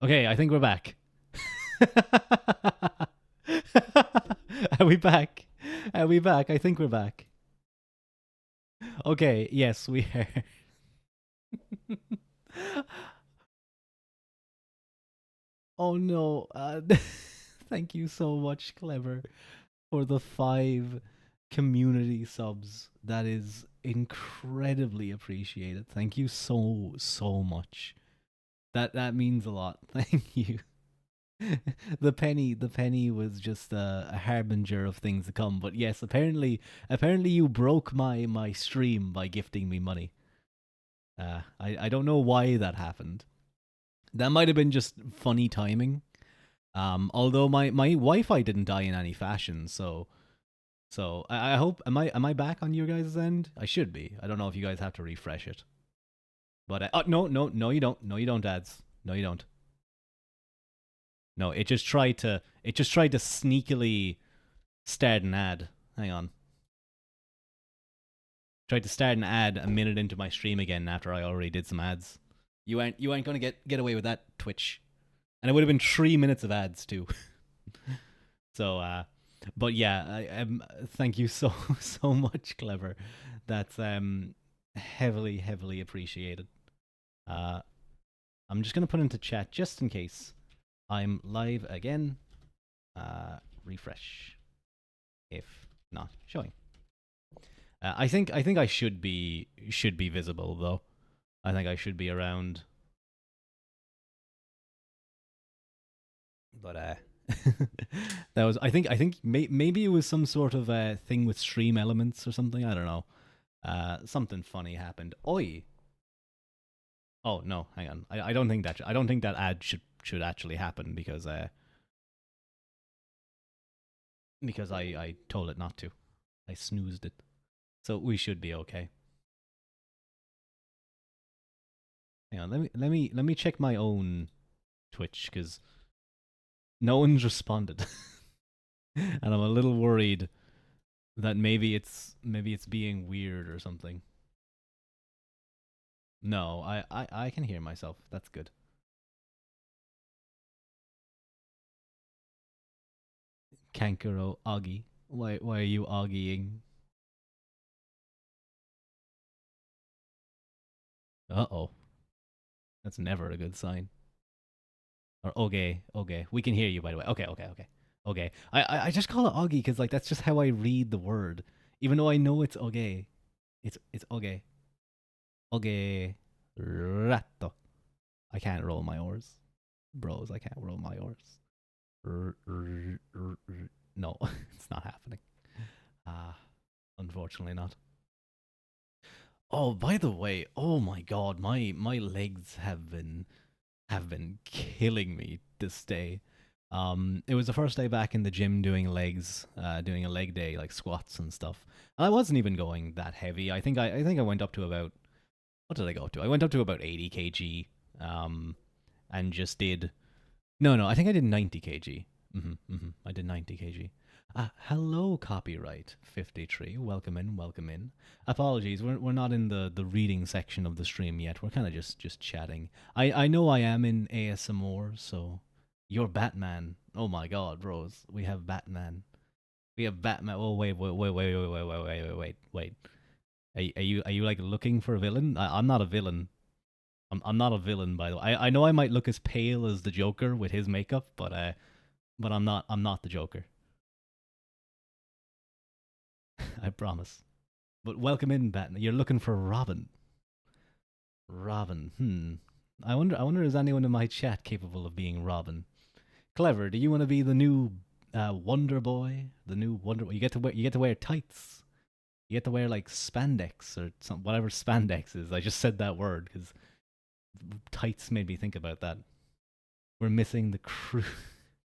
Okay, I think we're back. Are we back? Are we back? I think we're back. Okay, yes, we are. Oh no. Thank you so much, Clever, for the 5 community subs. That is incredibly appreciated. Thank you so much. That means a lot. Thank you. The penny was just a harbinger of things to come. But yes, apparently you broke my stream by gifting me money. I don't know why that happened. That might have been just funny timing. Although my Wi-Fi didn't die in any fashion, so I hope am I back on your guys' end? I should be. I don't know if you guys have to refresh it, but no you don't, ads, no you don't. No, it just tried to sneakily start an ad. Hang on. Tried to start an ad a minute into my stream again after I already did some ads. You ain't gonna get away with that, Twitch. And it would have been 3 minutes of ads too. So but yeah, thank you so so much, Clever. That's heavily appreciated. Uh I'm just gonna put into chat just in case I'm live again. Refresh if not showing. I think I should be visible though. I think I should be around, but that was I think maybe it was some sort of thing with stream elements or something. I don't know. Something funny happened. Oi. Oh no, hang on. I don't think that ad should actually happen because I told it not to. I snoozed it. So we should be okay. Hang on, let me check my own Twitch because no one's responded, and I'm a little worried that maybe it's being weird or something. No, I can hear myself. That's good. Kankuro Augie. Why are you Augieing? Uh oh. That's never a good sign. Or okay. We can hear you by the way. Okay. Okay. I just call it Augie because like that's just how I read the word. Even though I know it's okay. It's okay. Okay. Ratto. I can't roll my oars. Bros, I can't roll my oars. No, it's not happening. Ah, unfortunately not. Oh, by the way, oh my god, my legs have been killing me this day. It was the first day back in the gym doing legs, doing a leg day like squats and stuff. And I wasn't even going that heavy. I think I went up to about, what did I go up to? I went up to about 80 kg. And just did, no, I think I did 90 kg. I did 90 kg. Hello, copyright 53. Welcome in, welcome in. Apologies, we're not in the reading section of the stream yet. We're kind of just chatting. I know I am in ASMR, so you're Batman. Oh my God, bros, we have Batman. We have Batman. Oh wait. Are you like looking for a villain? I'm not a villain. I'm not a villain, by the way. I know I might look as pale as the Joker with his makeup, but I'm not the Joker. I promise. But welcome in, Batman. You're looking for Robin. Robin. I wonder is anyone in my chat capable of being Robin? Clever. Do you want to be the new Wonder Boy? The new Wonder Boy. You get to wear tights. You get to wear like spandex or some whatever spandex is. I just said that word because tights made me think about that. We're missing the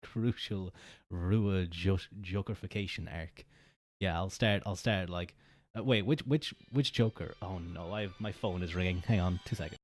crucial Ruadh Jokerification arc. Yeah, I'll start like. Wait, which Joker? Oh no, my phone is ringing. Hang on, 2 seconds.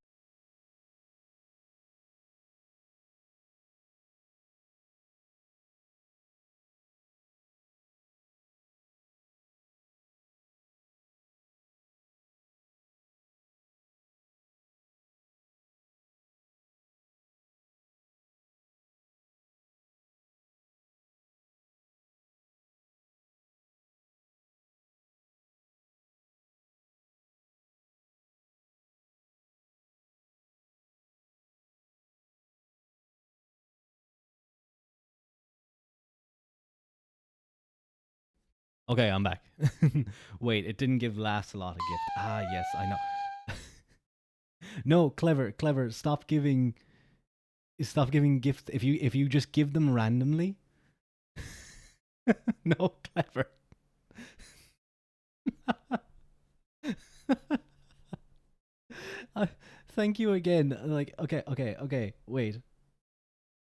Okay, I'm back. Wait, it didn't give last a lot of gift. Ah, yes, I know. No, clever, clever. Stop giving gifts. If you just give them randomly. No, clever. uh, Thank you again. Like, okay, okay, okay. Wait.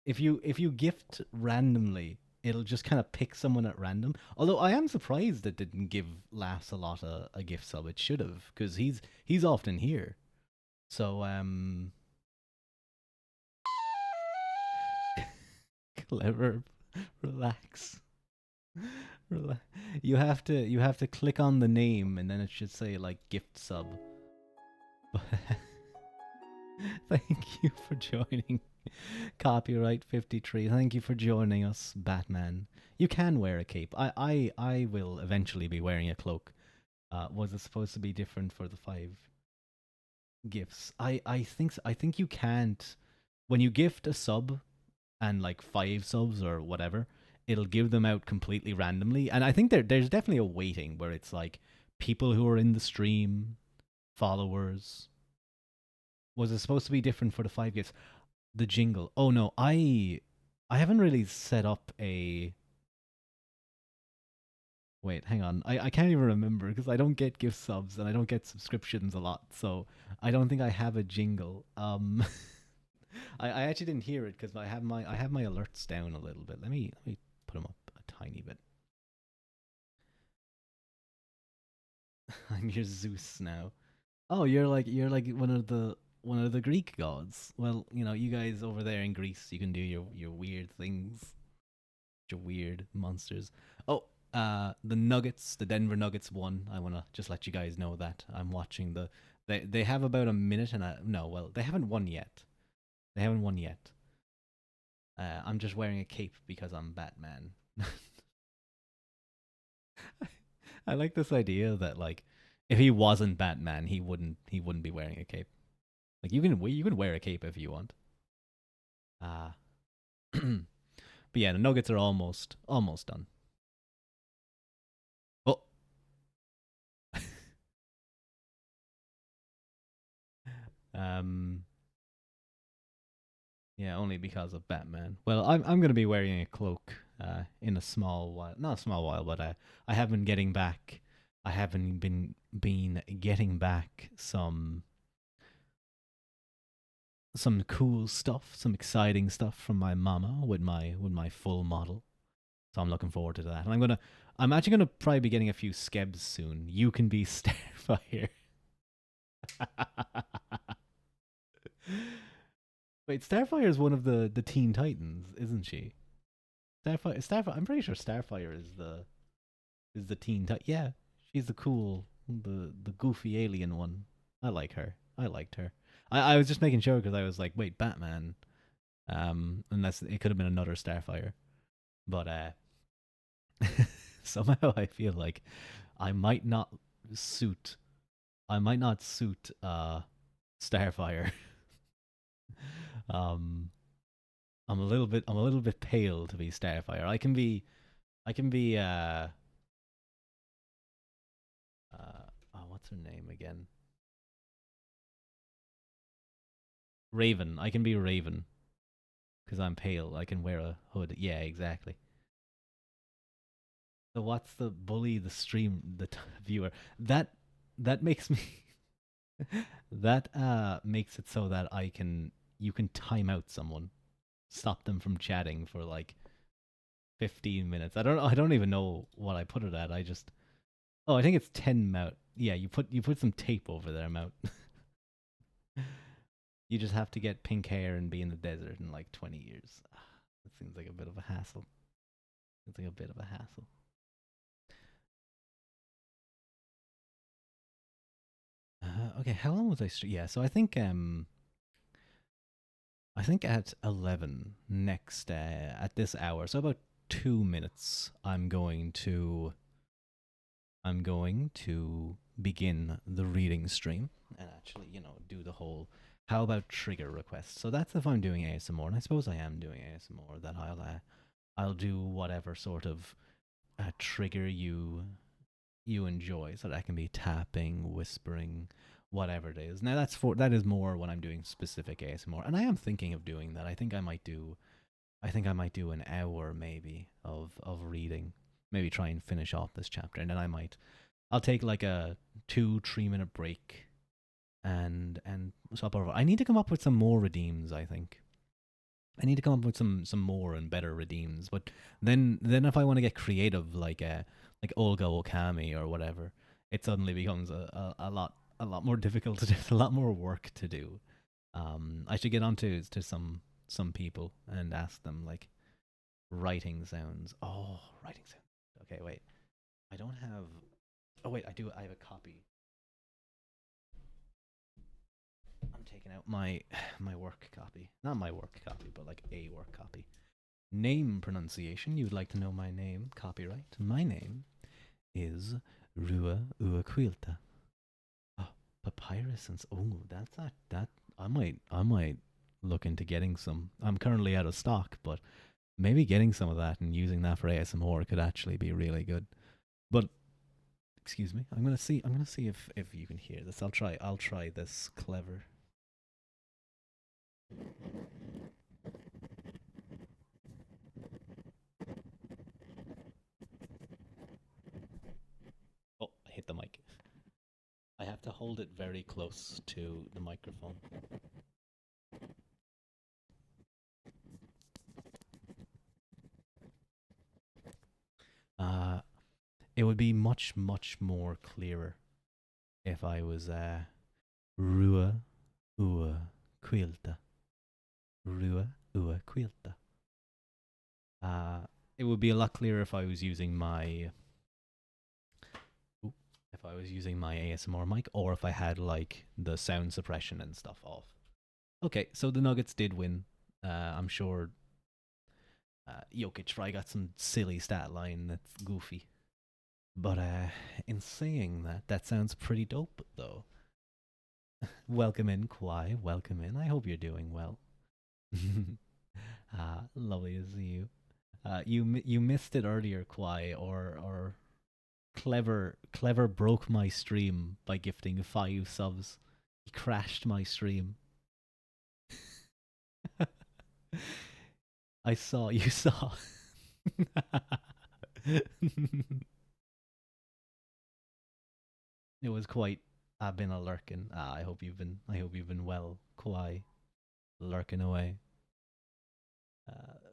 If you gift randomly, it'll just kind of pick someone at random. Although I am surprised it didn't give Laughs a lot of a gift sub. It should have, because he's often here. So clever. Relax. Relax. You have to click on the name and then it should say like gift sub. Thank you for joining. Copyright 53. Thank you for joining us, Batman. You can wear a cape. I will eventually be wearing a cloak. Was it supposed to be different for the 5 gifts? I think you can't. When you gift a sub and like 5 subs or whatever, it'll give them out completely randomly. And I think there's definitely a weighting where it's like people who are in the stream, followers. Was it supposed to be different for the 5 gifts? The jingle. Oh no, I haven't really set up a. Wait, hang on. I can't even remember because I don't get gift subs and I don't get subscriptions a lot, so I don't think I have a jingle. I actually didn't hear it because I have my alerts down a little bit. Let me put them up a tiny bit. I'm your Zeus now. Oh, you're like one of the Greek gods. Well, you guys over there in Greece, you can do your weird things, your weird monsters. Oh, the Nuggets, the Denver Nuggets won. I want to just let you guys know that I'm watching the. They have about a minute and a no. Well, they haven't won yet. They haven't won yet. I'm just wearing a cape because I'm Batman. I like this idea that like if he wasn't Batman, he wouldn't be wearing a cape. Like you can wear a cape if you want. Uh but yeah, the Nuggets are almost done. Oh, um, yeah, only because of Batman. Well, I'm gonna be wearing a cloak in a small while, not a small while, but I have been getting back. I haven't been getting back some cool stuff, some exciting stuff from my mama with my full model. So I'm looking forward to that. And I'm actually gonna probably be getting a few skebs soon. You can be Starfire. Wait, Starfire is one of the Teen Titans, isn't she? Starfire. I'm pretty sure Starfire is the Teen Titan. Yeah, she's the cool, the goofy alien one. I like her. I liked her. I was just making sure because I was like, wait, Batman. Unless it could have been another Starfire, but somehow I feel like I might not suit. I might not suit Starfire. um, I'm a little bit pale to be Starfire. I can be what's her name again? Raven. I can be Raven because I'm pale. I can wear a hood. Yeah, exactly. So what's the bully the stream viewer? That that makes me that makes it so that you can time out someone, stop them from chatting for like 15 minutes. I don't even know what I put it at. I think it's 10 mount. Yeah, you put some tape over their mount. You just have to get pink hair and be in the desert in like 20 years. That seems like a bit of a hassle. It's like a bit of a hassle. Okay, how long was I? Yeah, so I think at 11 next at this hour, so about 2 minutes, I'm going to begin the reading stream and actually, do the whole. How about trigger requests? So that's if I'm doing ASMR, and I suppose I am doing ASMR. That I'll do whatever sort of trigger you enjoy. So that can be tapping, whispering, whatever it is. Now that is more when I'm doing specific ASMR, and I am thinking of doing that. I think I might do an hour maybe of reading. Maybe try and finish off this chapter, and then I'll take like a 2-3 minute break and swap over. I need to come up with some more redeems. I think I need to come up with some more and better redeems. But then if I want to get creative, like Olga Okami or whatever, it suddenly becomes a lot more difficult to do. It's a lot more work to do. I should get on to some people and ask them like writing sounds. Oh, writing sounds. Okay, wait. I don't have. Oh wait, I do. I have a copy. I'm taking out my work copy. Not my work copy, but like a work copy. Name pronunciation. You'd like to know my name? Copyright. My name is Rua Uaquilta. Oh, papyrus and oh, that's not that. I might look into getting some. I'm currently out of stock, but maybe getting some of that and using that for ASMR could actually be really good. But excuse me, I'm gonna see if you can hear this. I'll try this clever. Oh, I hit the mic. I have to hold it very close to the microphone. Uh, it would be much more clearer if I was Rua Ua Quilta. Rua Ua Quilta. It would be a lot clearer if I was using my if I was using my ASMR mic or if I had like the sound suppression and stuff off. Okay, so the Nuggets did win. I'm sure Jokic probably got some silly stat line that's goofy. But in saying that, that sounds pretty dope though. Welcome in, Kwai. Welcome in. I hope you're doing well. Lovely to see you. You missed it earlier, Kwai, or clever broke my stream by gifting 5 subs. He crashed my stream. I saw you saw. It was quite. I've been a lurking. I hope you've been. I hope you've been well, Kwai, lurking away.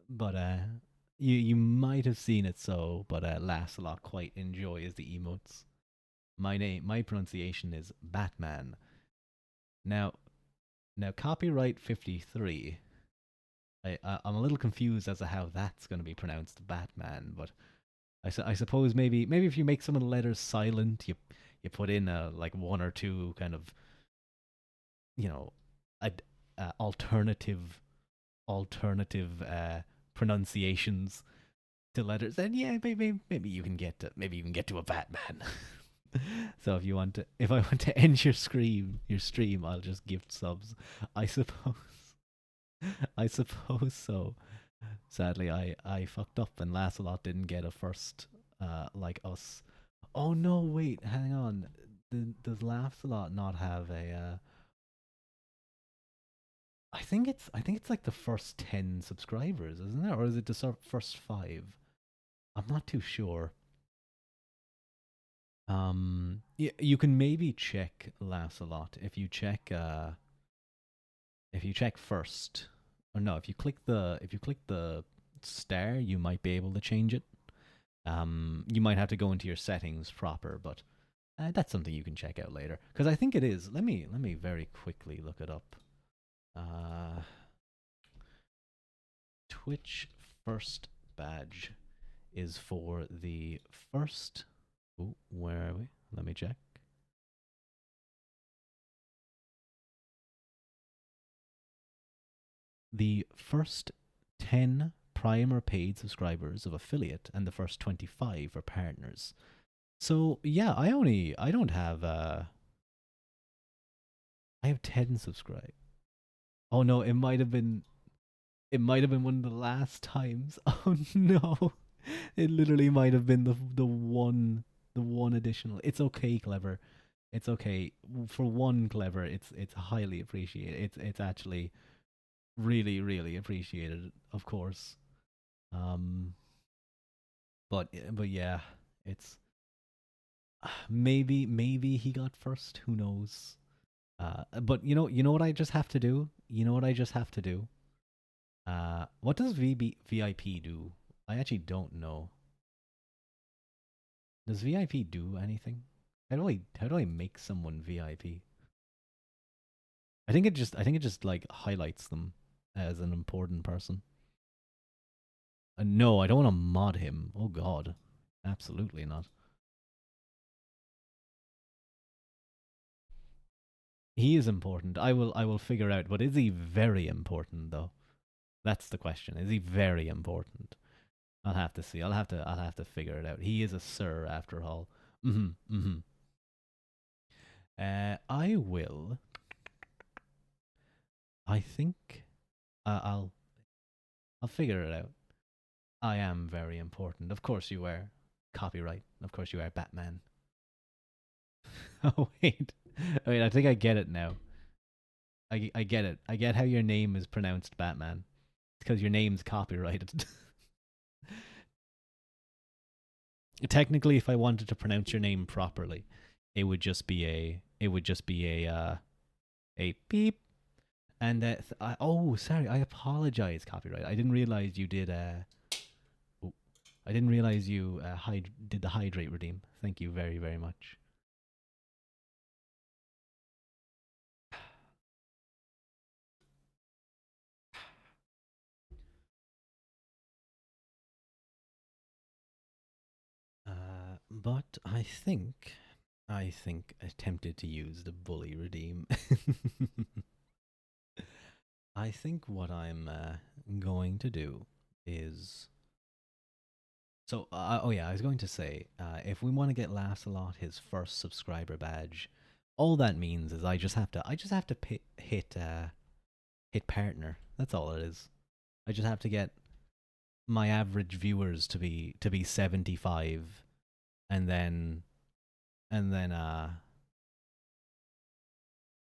But you might have seen it so, but Lancelot quite enjoys the emotes. My pronunciation is Batman. Now, copyright 53. I'm a little confused as to how that's going to be pronounced Batman, but I suppose maybe if you make some of the letters silent, you put in like one or two kind of you know ad, alternative pronunciations to letters, then yeah, maybe you can get to a Batman. So if I want to end your stream, I'll just gift subs. I suppose. I suppose so. Sadly, I fucked up and Lancelot didn't get a first, like us. Oh no, wait, hang on. Does Lancelot not have a? I think it's like the first 10 subscribers, isn't it, or is it the first 5? I'm not too sure. You can maybe check Lancelot if you check first, or no, if you click the star, you might be able to change it. You might have to go into your settings proper, but that's something you can check out later. Because I think it is. Let me very quickly look it up. Twitch first badge is for the first. Ooh, where are we? Let me check. The first 10 prime or paid subscribers of affiliate, and the first 25 are partners. So yeah, I don't have I have 10 subscribed. Oh no, it might have been one of the last times. Oh no. It literally might have been the one additional. It's okay, clever. It's okay for one clever. It's highly appreciated. It's actually really really appreciated, of course. Um, but yeah, it's maybe he got first. Who knows? But you know what I just have to do. You know what I just have to do. What does VIP do? I actually don't know. Does VIP do anything? How do I make someone VIP? I think it just like highlights them as an important person. No, I don't want to mod him. Oh god. Absolutely not. He is important. I will figure out, but is he very important though? That's the question. Is he very important? I'll have to see. I'll have to figure it out. He is a sir after all. Mhm. Mhm. I will. I think I'll I'll figure it out. I am very important. Of course you are. Copyright. Of course you are Batman. Oh wait. Wait, I think I get it now. I get it. I get how your name is pronounced Batman. It's because your name's copyrighted. Technically, if I wanted to pronounce your name properly, it would just be a beep. And oh, sorry, I apologize, copyright. I didn't realize you did. Oh, I didn't realize you did the hydrate redeem. Thank you very very much. But I think attempted to use the bully redeem. I think what I'm going to do is oh yeah, I was going to say, if we want to get Lancelot his first subscriber badge, all that means is I just have to hit partner. That's all it is. I just have to get my average viewers to be 75, and then and then uh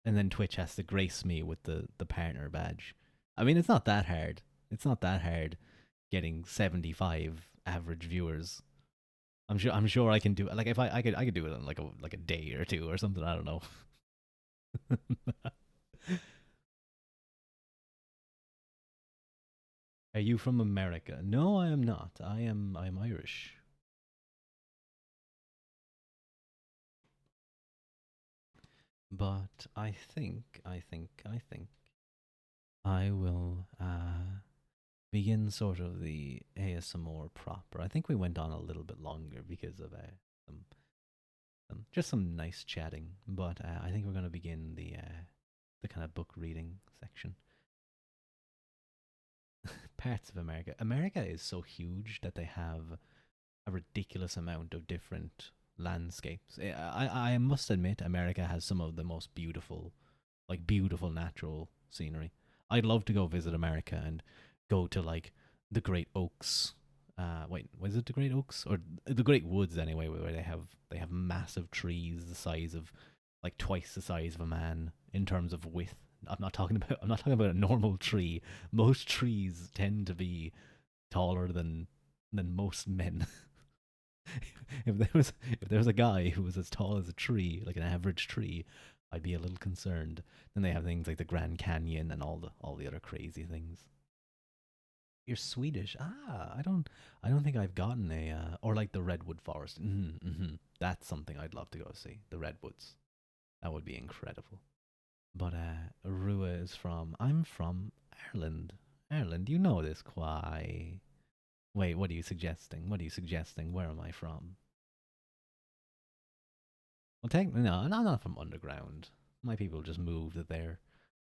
and then Twitch has to grace me with the partner badge. I mean, it's not that hard. It's not that hard getting 75 average viewers. I'm sure I can do it. Like if I could do it in like a day or two or something. I don't know. Are you from America? No, I am not. I'm Irish. But I think I will begin sort of the ASMR proper. I think we went on a little bit longer because of some, just some nice chatting. But I think we're going to begin the kind of book reading section. Parts of America. America is so huge that they have a ridiculous amount of different landscapes. I must admit, America has some of the most beautiful, like beautiful natural scenery. I'd love to go visit America and go to like the Great Oaks. Wait, was it the Great Oaks or the Great Woods anyway, where they have massive trees the size of like twice the size of a man in terms of width. I'm not talking about a normal tree. Most trees tend to be taller than most men. If there was a guy who was as tall as a tree, like an average tree, I'd be a little concerned. Then they have things like the Grand Canyon and all the other crazy things. You're Swedish. I don't think I've gotten a or like the redwood forest. That's something I'd love to go see. The redwoods. That would be incredible. But Rua is from. I'm from Ireland. Ireland. You know this, Quai. Wait, what are you suggesting? What are you suggesting? Where am I from? Well, technically, no, I'm not from underground. My people just moved there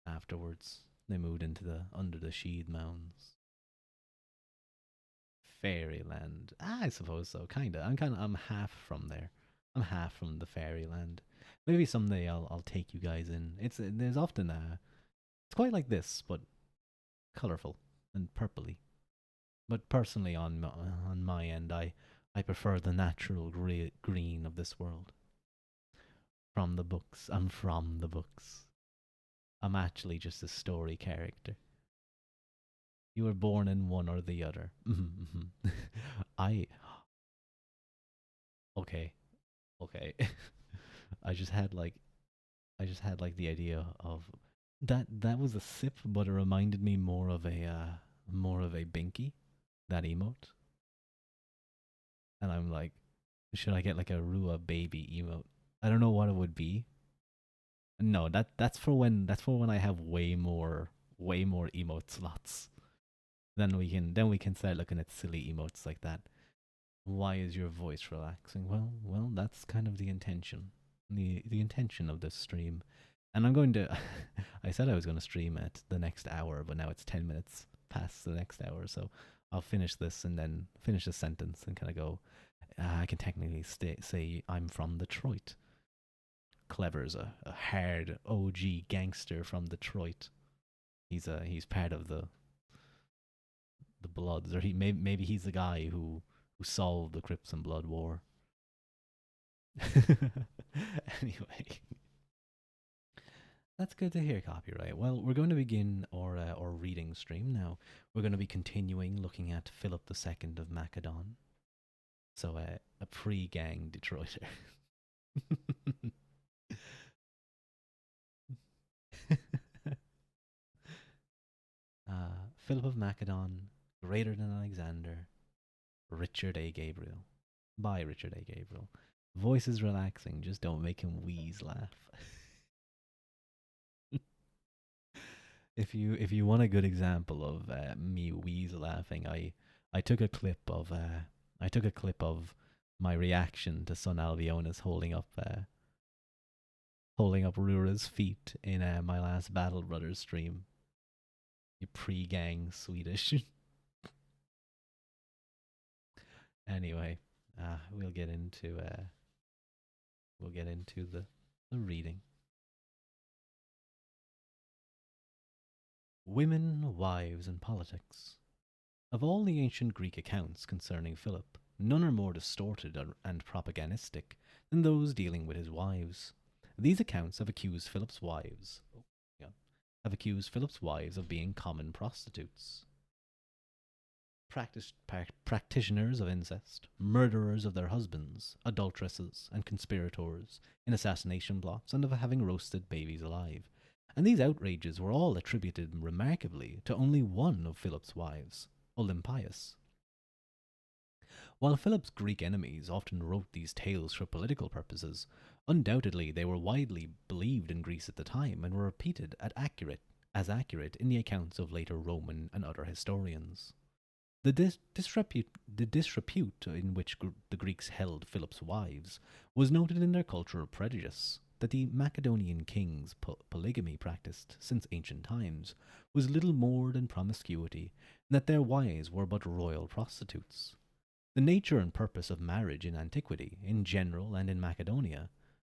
afterwards. They moved into the under the Sheed Mounds. Fairyland. I suppose so. Kinda. I'm half from there. I'm half from the fairyland. Maybe someday I'll take you guys in. There's often it's quite like this, but colorful and purpley. But personally, on my end, I prefer the natural green of this world. From the books, I'm from the books. I'm actually just a story character. You were born in one or the other. I okay, okay. I just had like I just had like the idea of that was a sip, but it reminded me more of a binky, that emote. And I'm like, should I get like a Rua baby emote? I don't know what it would be. No, that's for when I have way more emote slots. Then we can start looking at silly emotes like that. Why is your voice relaxing? Well, that's kind of the intention. The intention of this stream. And I'm going to I said I was going to stream at the next hour, but now it's 10 minutes past the next hour, so I'll finish this and then finish the sentence and kind of go I can technically say I'm from Detroit. Clever's a hard OG gangster from Detroit. He's part of the Bloods, or maybe he's the guy who solved the Crips and Blood War. Anyway, that's good to hear, copyright. Well, we're going to begin our reading stream now. We're going to be continuing looking at Philip II of Macedon. So a pre-gang Detroiter. Philip of Macedon, greater than Alexander, Richard A. Gabriel. By Richard A. Gabriel. Voice is relaxing, just don't make him wheeze laugh. If you want a good example of me wheeze laughing, I took a clip of I took a clip of my reaction to Son Albionis holding up Rura's feet in my last Battle Brothers stream. You pre-gang Swedish. Anyway, we'll get into the reading. Women, wives, and politics. Of all the ancient Greek accounts concerning Philip, none are more distorted and propagandistic than those dealing with his wives. These accounts have accused Philip's wives yeah, of being common prostitutes, practitioners of incest, murderers of their husbands, adulteresses, and conspirators in assassination plots, and of having roasted babies alive. And these outrages were all attributed remarkably to only one of Philip's wives, Olympias. While Philip's Greek enemies often wrote these tales for political purposes, undoubtedly they were widely believed in Greece at the time and were repeated as accurate in the accounts of later Roman and other historians. The disrepute in which the Greeks held Philip's wives was noted in their cultural prejudice that the Macedonian kings' polygamy practiced since ancient times was little more than promiscuity, and that their wives were but royal prostitutes. The nature and purpose of marriage in antiquity, in general and in Macedonia,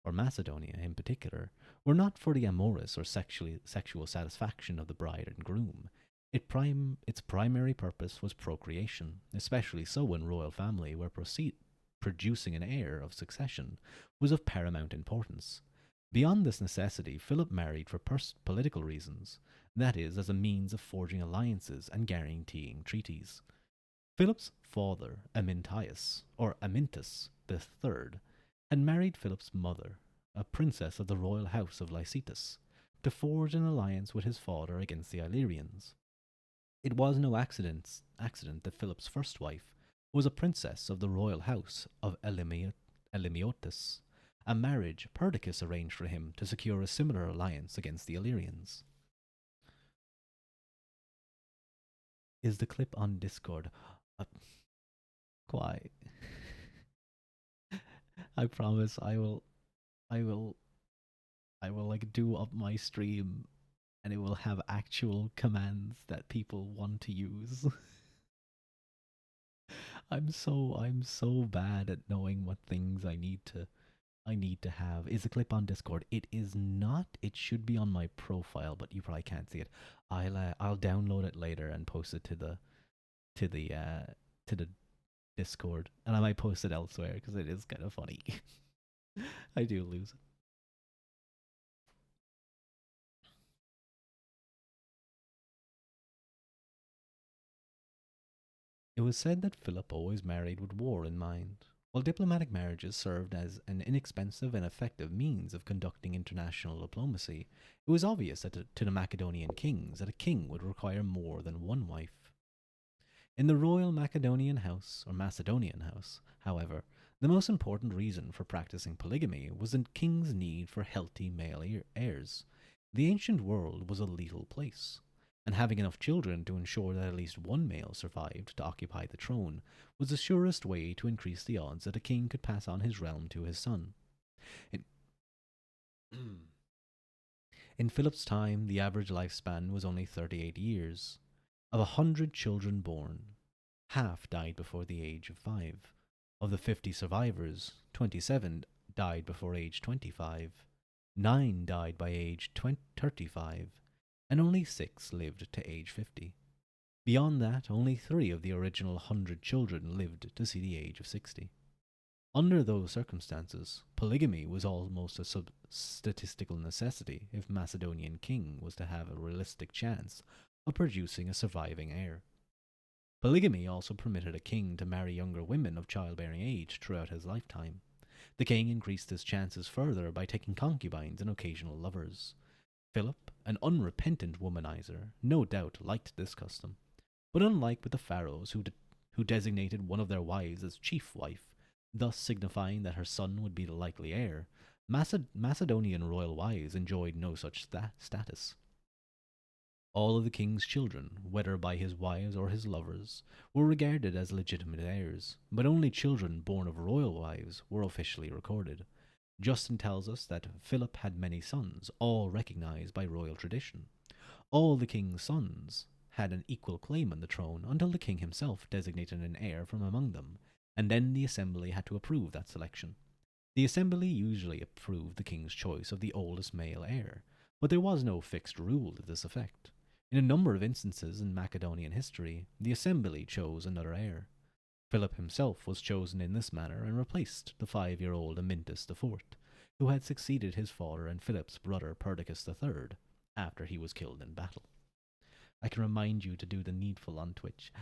or Macedonia in particular, were not for the amorous or sexual satisfaction of the bride and groom. Its primary purpose was procreation, especially so in royal family, where producing an heir of succession was of paramount importance. Beyond this necessity, Philip married for political reasons, that is, as a means of forging alliances and guaranteeing treaties. Philip's father, Amintius, or Amintus the Third, had married Philip's mother, a princess of the royal house of Lycitus, to forge an alliance with his father against the Illyrians. It was no accident that Philip's first wife was a princess of the royal house of Elymiotis, a marriage Perdiccas arranged for him to secure a similar alliance against the Illyrians. Is the clip on Discord? Quite. I promise I will I will like do up my stream and it will have actual commands that people want to use. I'm so bad at knowing what things I need to have. Is the clip on Discord? It is not. It should be on my profile, but you probably can't see it. I'll download it later and post it to to the Discord, and I might post it elsewhere because it is kind of funny. I do lose it. It was said that Philip always married with war in mind. While diplomatic marriages served as an inexpensive and effective means of conducting international diplomacy, it was obvious to the Macedonian kings that a king would require more than one wife. In the royal Macedonian house, however, the most important reason for practicing polygamy was the king's need for healthy male heirs. The ancient world was a lethal place, and having enough children to ensure that at least one male survived to occupy the throne was the surest way to increase the odds that a king could pass on his realm to his son. In, in Philip's time, the average lifespan was only 38 years. Of 100 children born, half died before the age of 5. Of the 50 survivors, 27 died before age 25, 9 died by age 35, and only 6 lived to age 50. Beyond that, only 3 of the original 100 children lived to see the age of 60. Under those circumstances, polygamy was almost a statistical necessity if Macedonian king was to have a realistic chance of producing a surviving heir. Polygamy also permitted a king to marry younger women of childbearing age throughout his lifetime. The king increased his chances further by taking concubines and occasional lovers. Philip, an unrepentant womanizer, no doubt liked this custom. But unlike with the pharaohs who designated one of their wives as chief wife, thus signifying that her son would be the likely heir, Macedonian royal wives enjoyed no such status. All of the king's children, whether by his wives or his lovers, were regarded as legitimate heirs, but only children born of royal wives were officially recorded. Justin tells us that Philip had many sons, all recognized by royal tradition. All the king's sons had an equal claim on the throne until the king himself designated an heir from among them, and then the assembly had to approve that selection. The assembly usually approved the king's choice of the oldest male heir, but there was no fixed rule to this effect. In a number of instances in Macedonian history, the assembly chose another heir. Philip himself was chosen in this manner and replaced the 5-year-old Amyntas IV, who had succeeded his father and Philip's brother Perdiccas III after he was killed in battle. I can remind you to do the needful on Twitch.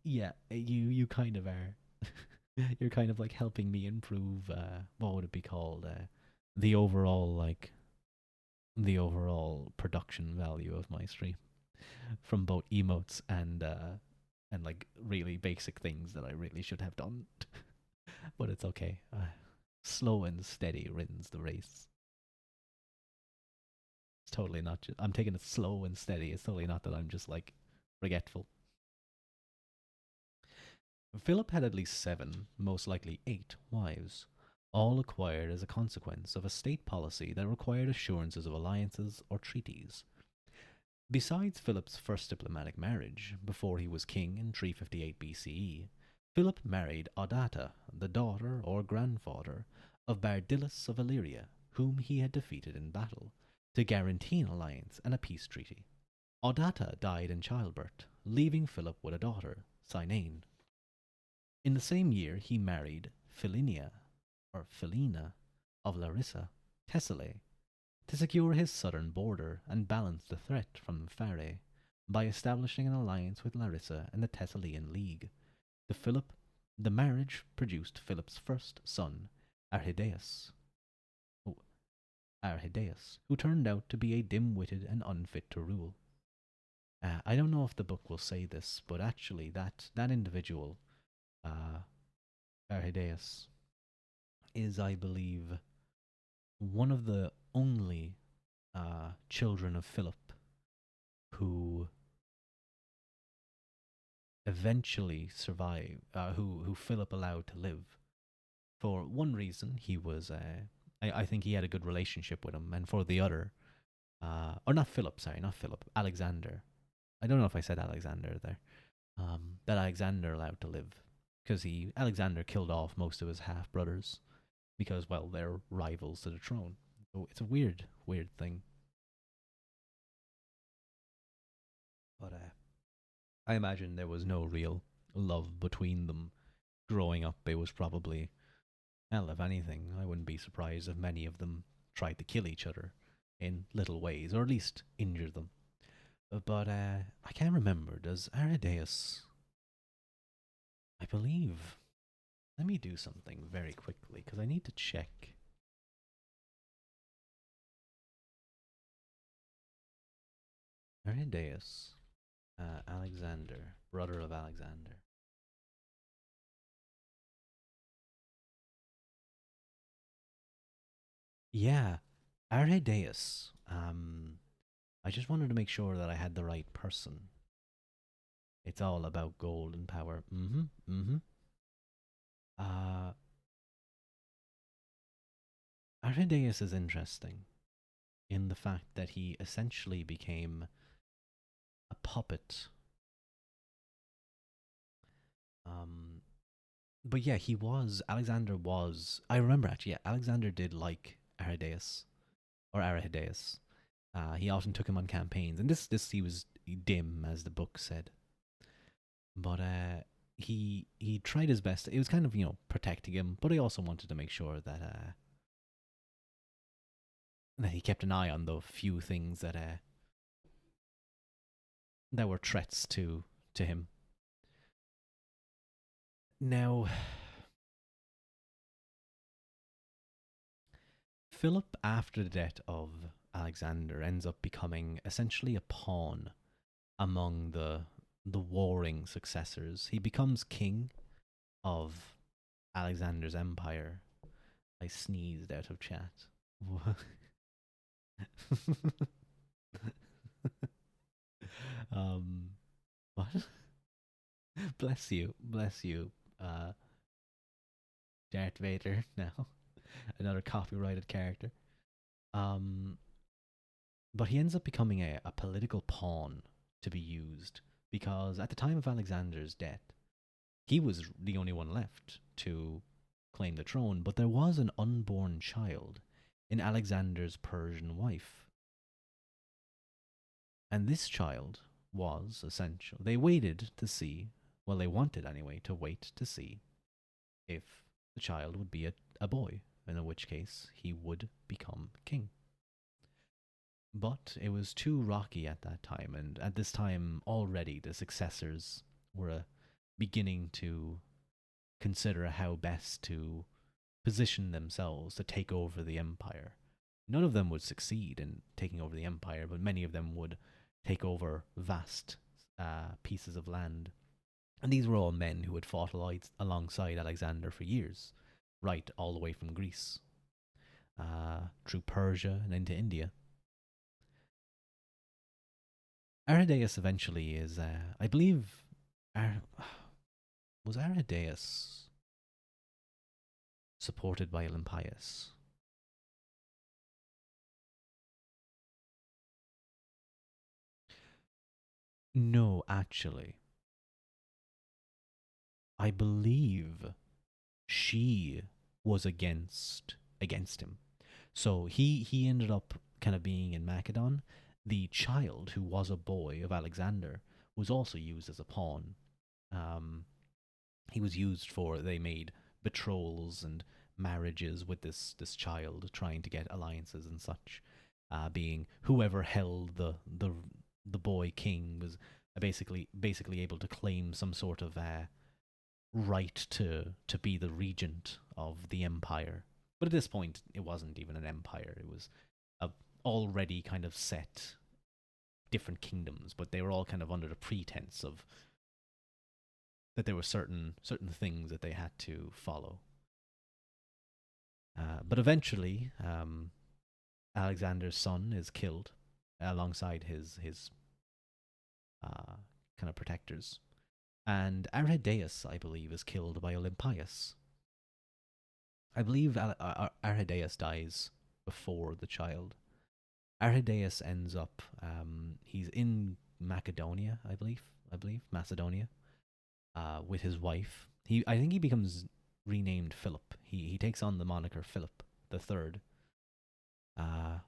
Yeah, you kind of are. You're kind of like helping me improve. What would it be called? The overall production value of my stream, from both emotes and like really basic things that I really should have done. But it's okay. Slow and steady wins the race. It's totally not. I'm taking it slow and steady. It's totally not that I'm just like forgetful. Philip had at least 7, most likely 8, wives, all acquired as a consequence of a state policy that required assurances of alliances or treaties. Besides Philip's first diplomatic marriage, before he was king in 358 BCE, Philip married Audata, the daughter or grandfather of Bardillus of Illyria, whom he had defeated in battle, to guarantee an alliance and a peace treaty. Audata died in childbirth, leaving Philip with a daughter, Cynaine. In the same year he married Philina of Larissa, Thessaly, to secure his southern border and balance the threat from Pharaoh by establishing an alliance with Larissa and the Thessalian League. The marriage produced Philip's first son, Arrhidaeus, who turned out to be a dim-witted and unfit to rule. I don't know if the book will say this, but actually that individual, Arrhidaeus, is, I believe, one of the only children of Philip who eventually survived, who Philip allowed to live. For one reason, he was, I think he had a good relationship with him, and for the other, or not Philip, sorry, not Philip, Alexander. I don't know if I said Alexander there. That Alexander allowed to live, because Alexander killed off most of his half brothers, because, well, they're rivals to the throne. So it's a weird, weird thing. But I imagine there was no real love between them growing up. It was probably, well, if anything, I wouldn't be surprised if many of them tried to kill each other in little ways, or at least injure them. But I can't remember. Does Aridaeus? I believe. Let me do something very quickly because I need to check. Aridaeus, Alexander, brother of Alexander. Yeah, Aridaeus. I just wanted to make sure that I had the right person. It's all about gold and power. Mm-hmm. Mm-hmm. Uh, Aridaeus is interesting in the fact that he essentially became a puppet. Um, but yeah, he was. Alexander was. I remember actually. Yeah, Alexander did like Aridaeus or Aridaeus. He often took him on campaigns, and this he was dim, as the book said. But he tried his best. It was kind of protecting him, but he also wanted to make sure that he kept an eye on the few things that were threats to him. Now, Philip, after the death of Alexander, ends up becoming essentially a pawn among the warring successors. He becomes king of Alexander's empire. I sneezed out of chat. um, what? Bless you, bless you. Darth Vader now, another copyrighted character. Um, but he ends up becoming a political pawn to be used because at the time of Alexander's death, he was the only one left to claim the throne, but there was an unborn child in Alexander's Persian wife. And this child was essential. They waited to see, well, they wanted anyway, to wait to see if the child would be a boy, and in which case he would become king. But it was too rocky at that time, and at this time already the successors were beginning to consider how best to position themselves to take over the empire. None of them would succeed in taking over the empire, but many of them would take over vast pieces of land. And these were all men who had fought alongside Alexander for years, right all the way from Greece through Persia and into India. Aridaeus eventually is, I believe, was Aridaeus supported by Olympias? No, actually. I believe she was against him. So he ended up kind of being in Macedon. The child, who was a boy of Alexander, was also used as a pawn. Um, he was used for, they made betrothals and marriages with this child, trying to get alliances and such. Being whoever held the boy king was basically able to claim some sort of right to be the regent of the empire. But at this point, it wasn't even an empire. It was a already kind of set different kingdoms, but they were all kind of under the pretense of that there were certain things that they had to follow. But eventually, Alexander's son is killed alongside his kind of protectors, and Arrhidaeus, I believe, is killed by Olympias. I believe Arrhidaeus dies before the child. Arrhidaeus ends up, he's in Macedonia, I believe Macedonia, with his wife. I think he becomes renamed Philip. He takes on the moniker Philip the Third, uh,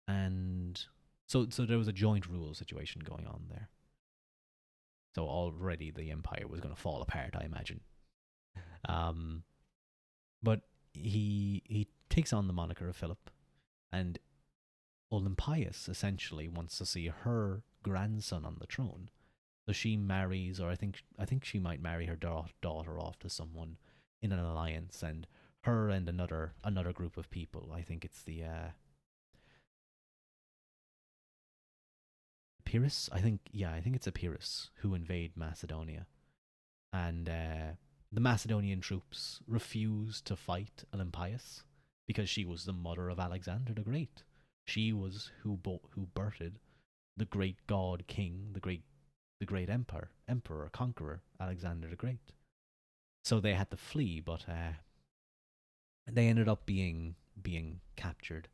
and so there was a joint rule situation going on there. So already the empire was going to fall apart, I imagine. Um, but he takes on the moniker of Philip, and Olympias essentially wants to see her grandson on the throne. So she marries, or I think she might marry her daughter off to someone in an alliance, and her and another group of people. I think it's the Epirus. I think it's Epirus who invade Macedonia, and the Macedonian troops refuse to fight Olympias because she was the mother of Alexander the Great. She was who birthed the great god king, the great emperor, conqueror, Alexander the Great. So they had to flee, but they ended up being captured.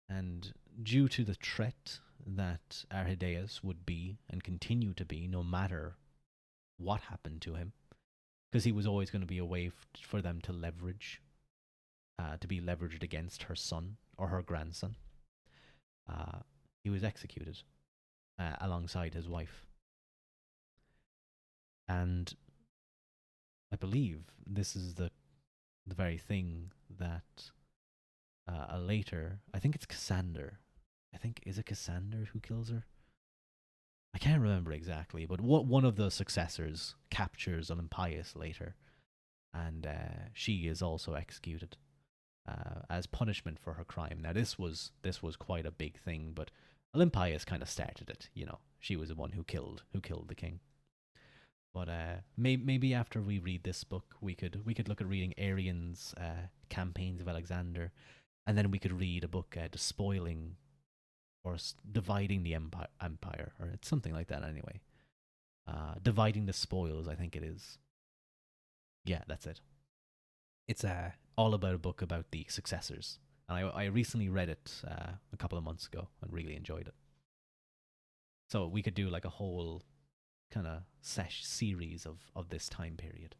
And due to the threat that Arrhidaeus would be and continue to be, no matter what happened to him, because he was always going to be a way for them to to be leveraged against her son or her grandson. Uh, he was executed alongside his wife. And I believe this is the very thing that later, I think it's Cassander. Is it Cassander who kills her? I can't remember exactly, but one of the successors captures Olympias later, and she is also executed as punishment for her crime. Now this was quite a big thing, but Olympias kind of started it. She was the one who killed the king. But maybe after we read this book, we could look at reading Arrian's campaigns of Alexander, and then we could read a book despoiling or dividing the empire, or it's something like that anyway. Dividing the spoils, I think it is. Yeah, that's it. It's all about a book about the successors, and I recently read it a couple of months ago and really enjoyed it. So we could do like a whole kind of series of this time period.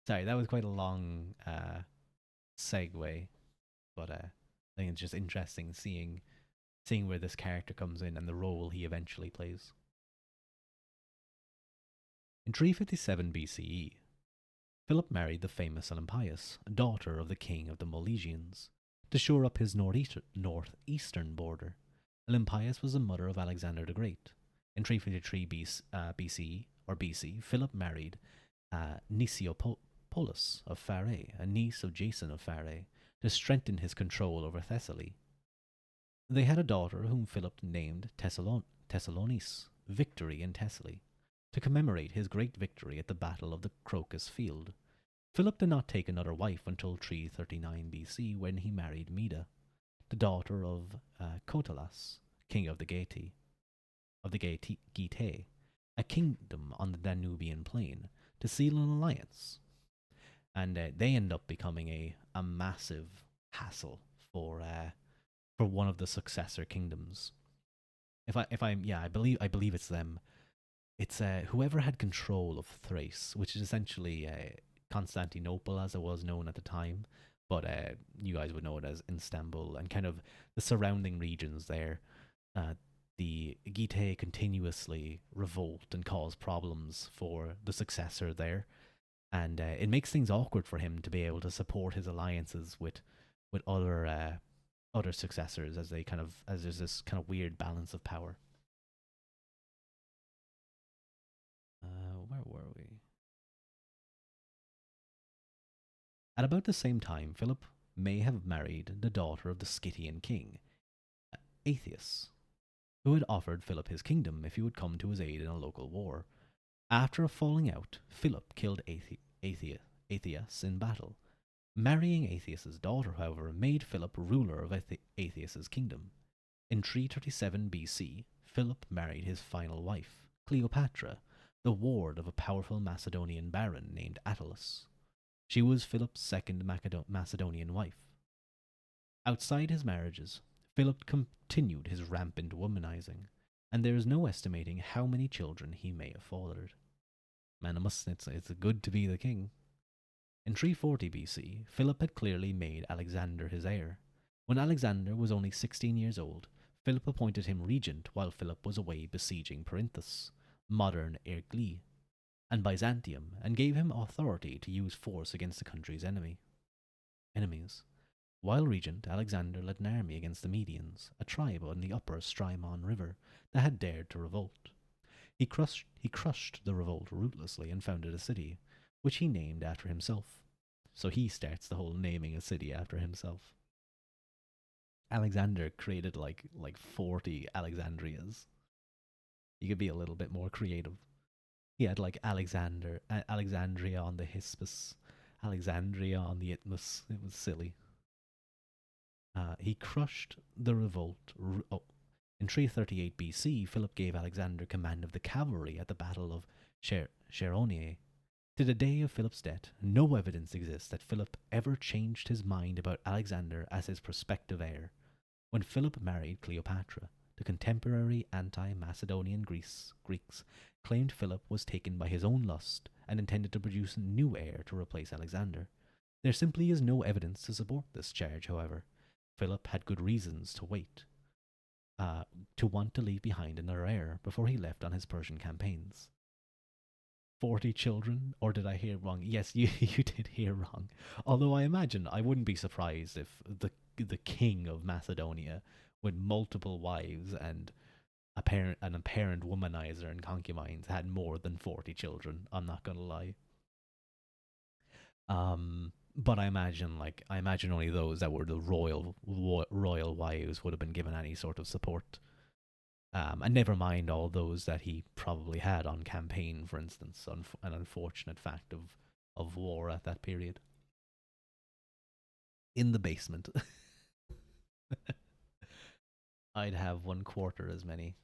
Sorry, that was quite a long segue, but I think it's just interesting seeing where this character comes in and the role he eventually plays. In 357 BCE, Philip married the famous Olympias, daughter of the king of the Milesians, to shore up his northeastern border. Olympias was the mother of Alexander the Great. In 353 BCE or BC, Philip married Niceopolis of Pherae, a niece of Jason of Pherae, to strengthen his control over Thessaly. They had a daughter whom Philip named Thessalonis, Victory in Thessaly, to commemorate his great victory at the Battle of the Crocus Field. Philip did not take another wife until 339 BC when he married Meda, the daughter of Kotalas, king of the Getae, a kingdom on the Danubian plain, to seal an alliance. And they end up becoming a massive hassle for one of the successor kingdoms. I believe it's them. It's whoever had control of Thrace, which is essentially Constantinople as it was known at the time, but you guys would know it as Istanbul and kind of the surrounding regions there. The Getae continuously revolt and cause problems for the successor there, and it makes things awkward for him to be able to support his alliances with other successors as there's this kind of weird balance of power. Where were we? At about the same time, Philip may have married the daughter of the Scythian king, Atheus, who had offered Philip his kingdom if he would come to his aid in a local war. After a falling out, Philip killed Atheus in battle. Marrying Atheus's daughter, however, made Philip ruler of Atheus's kingdom. In 337 BC, Philip married his final wife, Cleopatra, the ward of a powerful Macedonian baron named Attalus. She was Philip's second Macedonian wife. Outside his marriages, Philip continued his rampant womanizing, and there is no estimating how many children he may have fathered. Man, it's good to be the king. In 340 BC, Philip had clearly made Alexander his heir. When Alexander was only 16 years old, Philip appointed him regent while Philip was away besieging Perinthus, modern Ergli, and Byzantium, and gave him authority to use force against the country's enemies. While regent, Alexander led an army against the Medians, a tribe on the upper Strymon River that had dared to revolt. He crushed the revolt ruthlessly and founded a city, which he named after himself. So he starts the whole naming a city after himself. Alexander created like 40 Alexandrias. You could be a little bit more creative. He had like Alexandria on the Hispus, Alexandria on the Isthmus. It was silly. He crushed the revolt. In 338 BC, Philip gave Alexander command of the cavalry at the Battle of Cheronie. To the day of Philip's death, no evidence exists that Philip ever changed his mind about Alexander as his prospective heir. When Philip married Cleopatra, the contemporary anti-Macedonian Greeks claimed Philip was taken by his own lust and intended to produce a new heir to replace Alexander. There simply is no evidence to support this charge, however. Philip had good reasons to want to leave behind another heir before he left on his Persian campaigns. 40 children, or did I hear wrong? Yes, you did hear wrong. Although I wouldn't be surprised if the king of Macedonia, with multiple wives and an apparent womanizer and concubines, had more than 40 children. I'm not gonna lie. But I imagine only those that were the royal wives would have been given any sort of support. And never mind all those that he probably had on campaign, for instance, an unfortunate fact of war at that period. In the basement. I'd have 1/4 as many.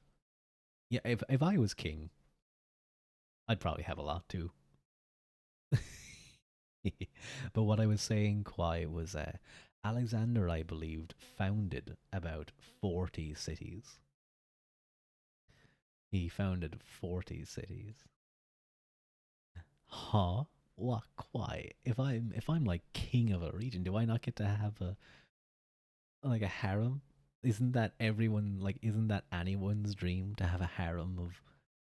Yeah, if I was king, I'd probably have a lot too. But what I was saying, Kwai, was Alexander, I believed, founded about 40 cities. He founded 40 cities. Huh? What? Why? If I'm like king of a region, do I not get to have a harem? Isn't that everyone like? Isn't that anyone's dream to have a harem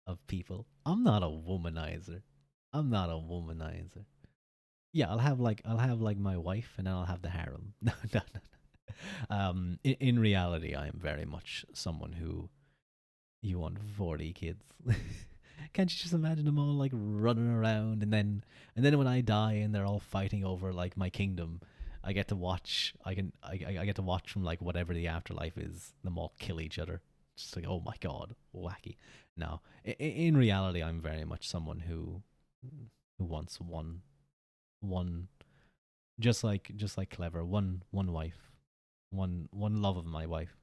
of people? I'm not a womanizer. I'm not a womanizer. Yeah, I'll have like my wife, and then I'll have the harem. No, no, no. In reality, I am very much someone who you want 40 kids. Can't you just imagine them all like running around, and then when I die and they're all fighting over like my kingdom, I get to watch. I get to watch from like whatever the afterlife is. Them all kill each other. Just like, oh my god, wacky. No, in reality, I'm very much someone who wants one, just like clever, one wife, one love of my life,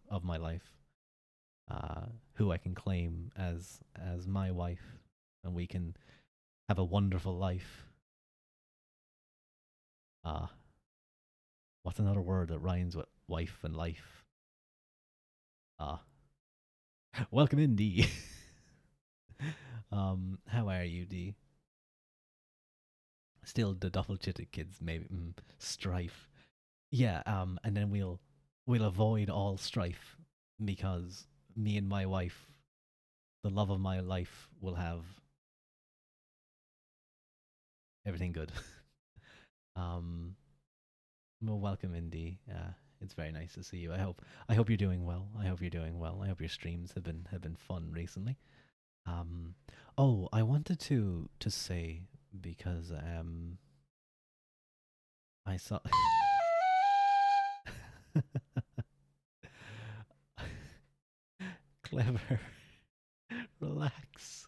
who I can claim as my wife, and we can have a wonderful life. Uh, what's another word that rhymes with wife and life? Uh, welcome in, D. How are you, D? Still the duffel chitted kids, maybe strife. Yeah, and then we'll avoid all strife because me and my wife, the love of my life, will have everything good. um, well, welcome, Indy. It's very nice to see you. I hope you're doing well. I hope you're doing well. I hope your streams have been fun recently. Um, oh, I wanted to say because I saw. Clever. Relax.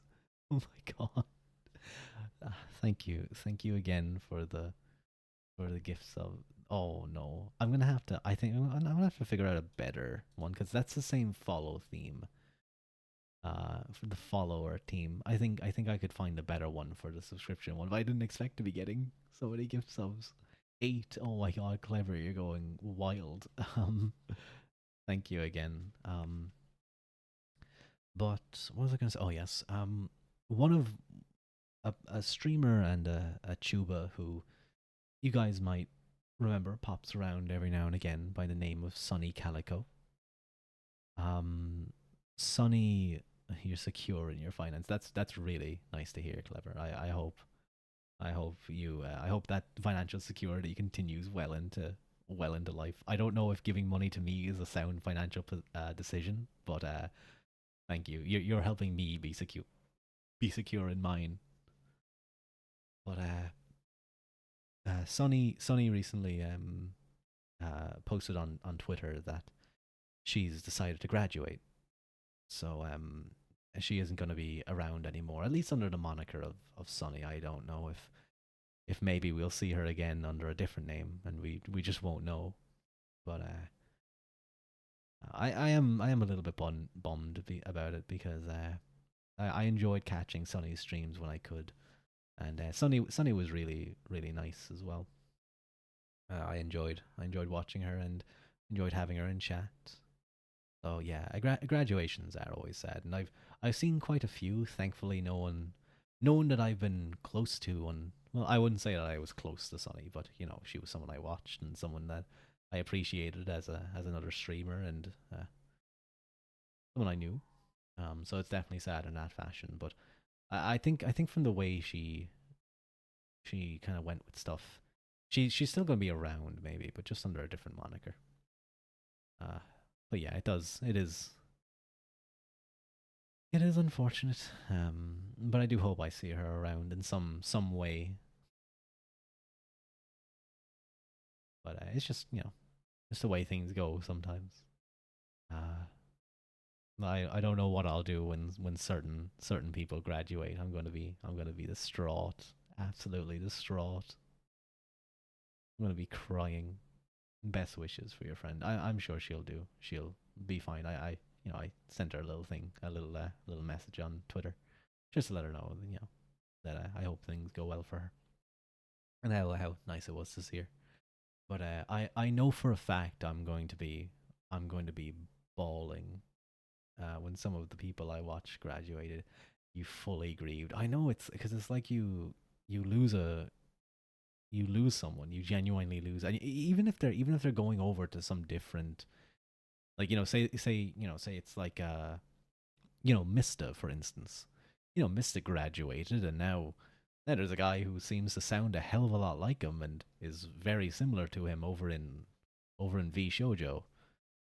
Oh my god. Thank you again for the gifts of. Oh no, I'm gonna have to. I think I'm gonna have to figure out a better one because that's the same follow theme. For the follower team, I think I could find a better one for the subscription one, but I didn't expect to be getting so many gift subs. 8. Oh my god, clever! You're going wild. Thank you again. But what was I gonna say? Oh yes. One of a streamer and a tuber who you guys might remember pops around every now and again by the name of Sunny Calico. Um, Sunny, you're secure in your finance. That's really nice to hear, Clever. I hope that financial security continues well into life. I don't know if giving money to me is a sound financial decision, but thank you. You're helping me be secure in mine. But Sunny recently posted on Twitter that she's decided to graduate. So she isn't going to be around anymore, at least under the moniker of Sunny. I don't know if maybe we'll see her again under a different name, and we just won't know. But I am a little bit bummed about it because I enjoyed catching Sunny's streams when I could, and Sunny was really nice as well. I enjoyed watching her and enjoyed having her in chat. So yeah, graduations are always sad, and I've seen quite a few. Thankfully, no one that I've been close to. And well, I wouldn't say that I was close to Sunny, but you know, she was someone I watched and someone that I appreciated as another streamer and someone I knew. So it's definitely sad in that fashion. But I think from the way she kind of went with stuff, she's still gonna be around maybe, but just under a different moniker. Uh, but yeah, it is unfortunate, but I do hope I see her around in some way. But it's just just the way things go sometimes. Uh, I don't know what I'll do when certain people graduate. I'm gonna be distraught, absolutely distraught. I'm gonna be crying. Best wishes for your friend. I'm sure she'll be fine. I sent her a little thing, little message on Twitter, just to let her know, that I hope things go well for her and how nice it was to see her. But I know for a fact I'm going to be bawling when some of the people I watched graduated. You fully grieved. I know it's because it's like you lose a you lose someone. You genuinely lose, and even if they're going over to some different, like say it's like Mista, for instance. Mista graduated, and now there's a guy who seems to sound a hell of a lot like him and is very similar to him over in V Shoujo.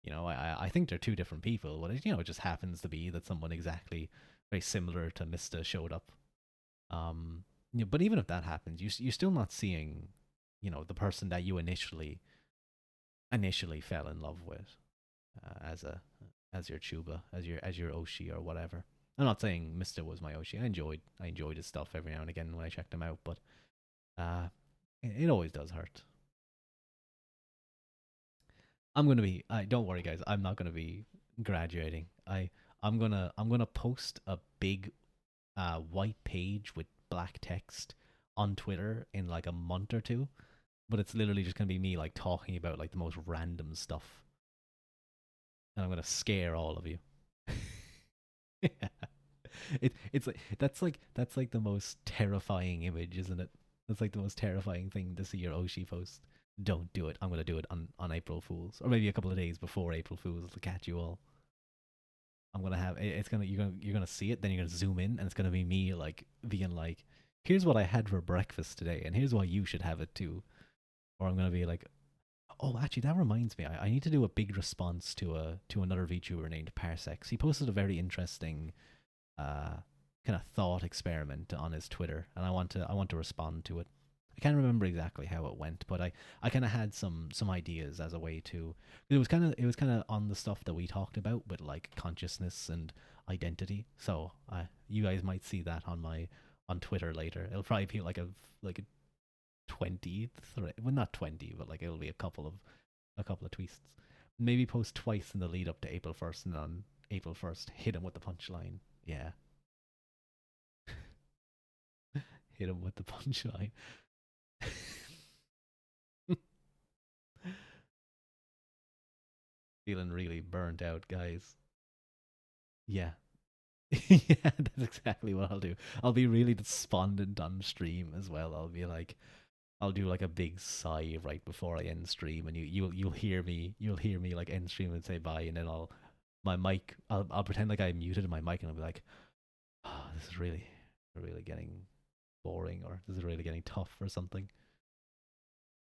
I think they're two different people, but it just happens to be that someone exactly very similar to Mista showed up. But even if that happens, you're still not seeing, the person that you initially fell in love with as your Chuba, as your Oshi or whatever. I'm not saying Mister was my Oshi. I enjoyed his stuff every now and again when I checked him out, but it always does hurt. I'm gonna be. Don't worry, guys. I'm not gonna be graduating. I'm gonna post a big white page with black text on Twitter in like a month or two, but it's literally just gonna be me like talking about like the most random stuff, and I'm gonna scare all of you. Yeah. That's like the most terrifying image, isn't it? That's like the most terrifying thing to see your Oshi post. Don't do it. I'm gonna do it on April Fools, or maybe a couple of days before April Fools to catch you all. I'm gonna have it's gonna you're gonna see it, then you're gonna zoom in, and it's gonna be me like being like, "Here's what I had for breakfast today, and here's why you should have it too." Or I'm gonna be like, "Oh, actually, that reminds me. I need to do a big response to another VTuber named Parsecs. He posted a very interesting uh, kind of thought experiment on his Twitter, and I want to respond to it. I can't remember exactly how it went, but I kind of had some ideas as a way to. It was kind of on the stuff that we talked about with like consciousness and identity. So you guys might see that on Twitter later. It'll probably be like a 20 well, not 20, but like it'll be a couple of tweets. Maybe post twice in the lead up to April 1st, and on April 1st hit him with the punchline. Yeah, hit him with the punchline. Feeling really burnt out, guys. Yeah. Yeah, that's exactly what I'll do. I'll be really despondent on stream as well. I'll do like a big sigh right before I end stream, and you'll hear me like end stream and say bye, and then My mic, I'll pretend like I muted my mic, and I'll be like, oh, this is really getting boring, or this is really getting tough or something.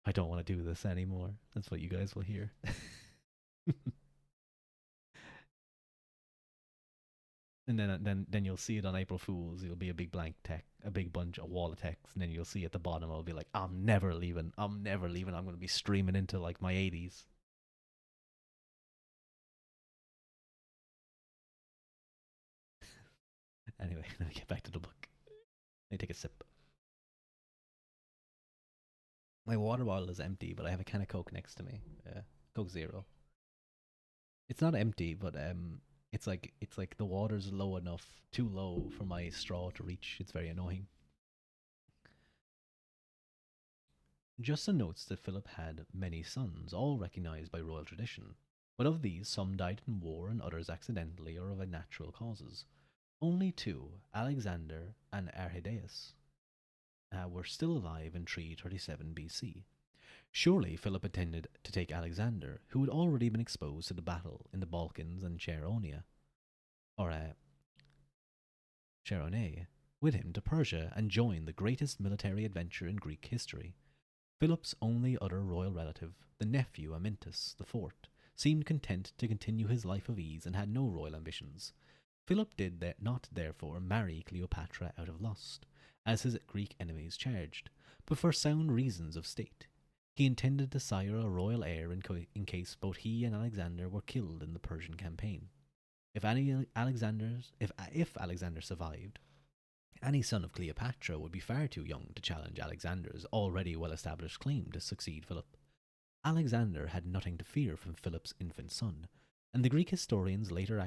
I don't want to do this anymore. That's what you guys will hear. And then you'll see it on April Fools. It'll be a big blank text, a big bunch, a wall of text, and then you'll see at the bottom it'll be like, "I'm never leaving. I'm never leaving. I'm going to be streaming into like my 80s." Anyway, let me get back to the book. Let me take a sip. My water bottle is empty, but I have a can of Coke next to me. Coke Zero. It's not empty, but it's like the water's low enough, too low for my straw to reach. It's very annoying. Justin notes that Philip had many sons, all recognized by royal tradition, but of these some died in war and others accidentally or of natural causes. Only two, Alexander and Arrhidaeus, were still alive in 337 BC. Surely Philip intended to take Alexander, who had already been exposed to the battle in the Balkans and Chaeronea, or Chaeronea, with him to Persia and join the greatest military adventure in Greek history. Philip's only other royal relative, the nephew Amyntas IV, seemed content to continue his life of ease and had no royal ambitions. Philip did not therefore marry Cleopatra out of lust, as his Greek enemies charged, but for sound reasons of state. He intended to sire a royal heir in case both he and Alexander were killed in the Persian campaign. If Alexander survived, any son of Cleopatra would be far too young to challenge Alexander's already well established claim to succeed Philip. Alexander had nothing to fear from Philip's infant son, and the Greek historian's later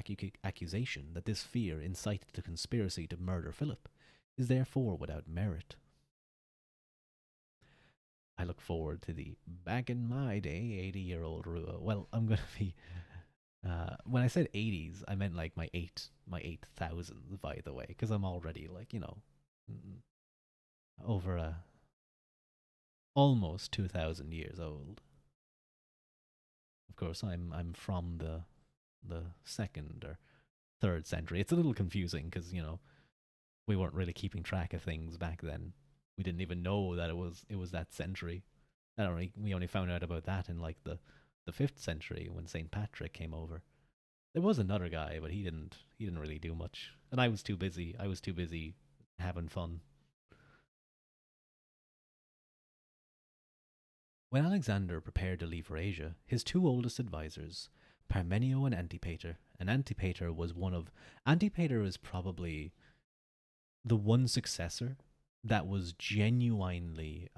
accusation that this fear incited the conspiracy to murder Philip is therefore without merit. I look forward to the back in my day 80-year-old Ruadh. Well, I'm going to be. When I said 80s, I meant like my 8,000s, by the way, because I'm already like, over almost 2,000 years old. Of course, I'm from the second or third century. It's a little confusing because we weren't really keeping track of things back then. We didn't even know that it was that century. We only found out about that in like the fifth century when Saint Patrick came over. There was another guy, but he didn't really do much, and I was too busy. I was too busy having fun. When Alexander prepared to leave for Asia, his two oldest advisors, Parmenio and Antipater was one of Antipater is probably the one successor that was genuinely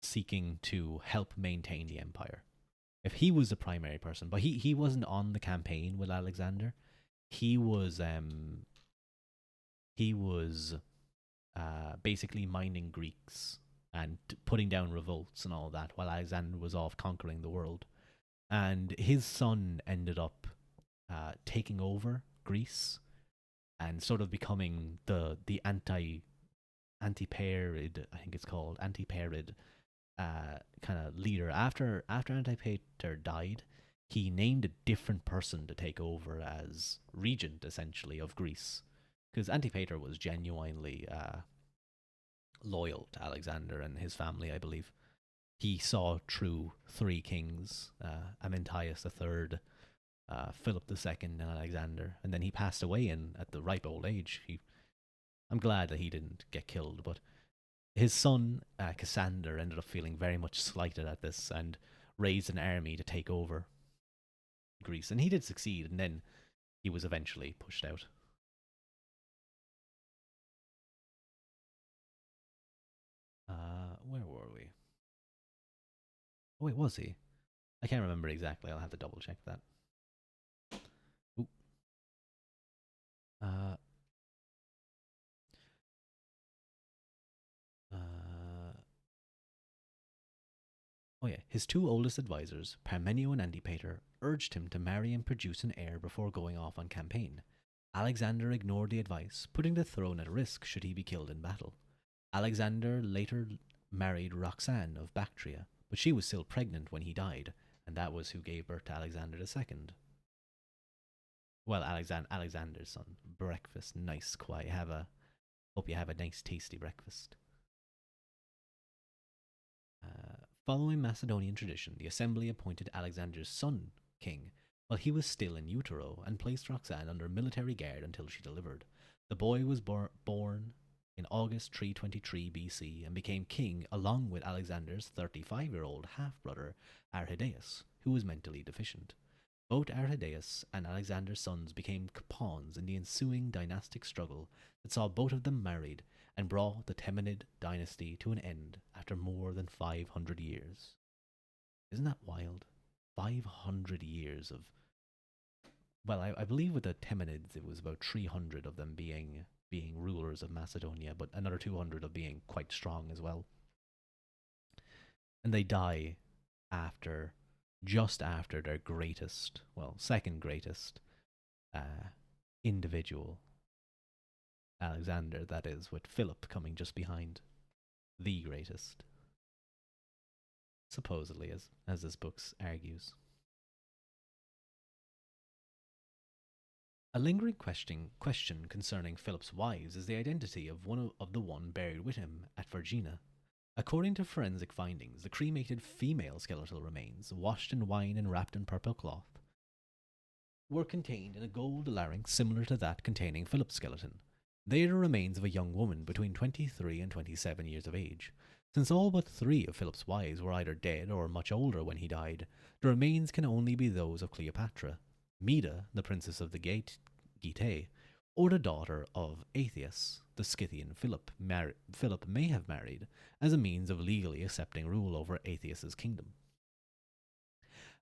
seeking to help maintain the empire. If he was the primary person, but he wasn't on the campaign with Alexander. He was basically minding Greeks and putting down revolts and all that, while Alexander was off conquering the world. And his son ended up taking over Greece and sort of becoming the anti-Parid, I think it's called anti-Parid kind of leader. After Antipater died, he named a different person to take over as regent, essentially, of Greece, because Antipater was genuinely loyal to Alexander and his family, I believe. He saw through three kings, Amyntas III, Philip II, and Alexander, and then he passed away at the ripe old age. I'm glad that he didn't get killed, but his son, Cassander, ended up feeling very much slighted at this and raised an army to take over Greece. And he did succeed, and then he was eventually pushed out. Where were we? Oh, wait, was he? I can't remember exactly. I'll have to double check that. Ooh. Uh, uh, oh, yeah. His two oldest advisors, Parmenio and Antipater, urged him to marry and produce an heir before going off on campaign. Alexander ignored the advice, putting the throne at risk should he be killed in battle. Alexander later married Roxanne of Bactria, but she was still pregnant when he died, and that was who gave birth to Alexander II. Well, Alexander's son. Breakfast, nice, quiet. Hope you have a nice, tasty breakfast. Following Macedonian tradition, the assembly appointed Alexander's son king while he was still in utero and placed Roxanne under military guard until she delivered. The boy was born in August 323 BC and became king along with Alexander's 35-year-old half brother Arrhidaeus, who was mentally deficient. Both Arrhidaeus and Alexander's sons became pawns in the ensuing dynastic struggle that saw both of them married and brought the Temenid dynasty to an end after more than 500 years. Isn't that wild? 500 years of. Well, I believe with the Temenids it was about 300 of them being rulers of Macedonia, but another 200 of being quite strong as well. And they die after, just after their greatest, well, second greatest individual, Alexander, that is, with Philip coming just behind the greatest, supposedly, as this book argues. A lingering question concerning Philip's wives is the identity of the one buried with him at Vergina. According to forensic findings, the cremated female skeletal remains, washed in wine and wrapped in purple cloth, were contained in a gold larynx similar to that containing Philip's skeleton. They are the remains of a young woman between 23 and 27 years of age. Since all but 3 of Philip's wives were either dead or much older when he died, the remains can only be those of Cleopatra, Meda, the princess of the Getae, or the daughter of Aetius, the Scythian Philip may have married as a means of legally accepting rule over Aetius's kingdom.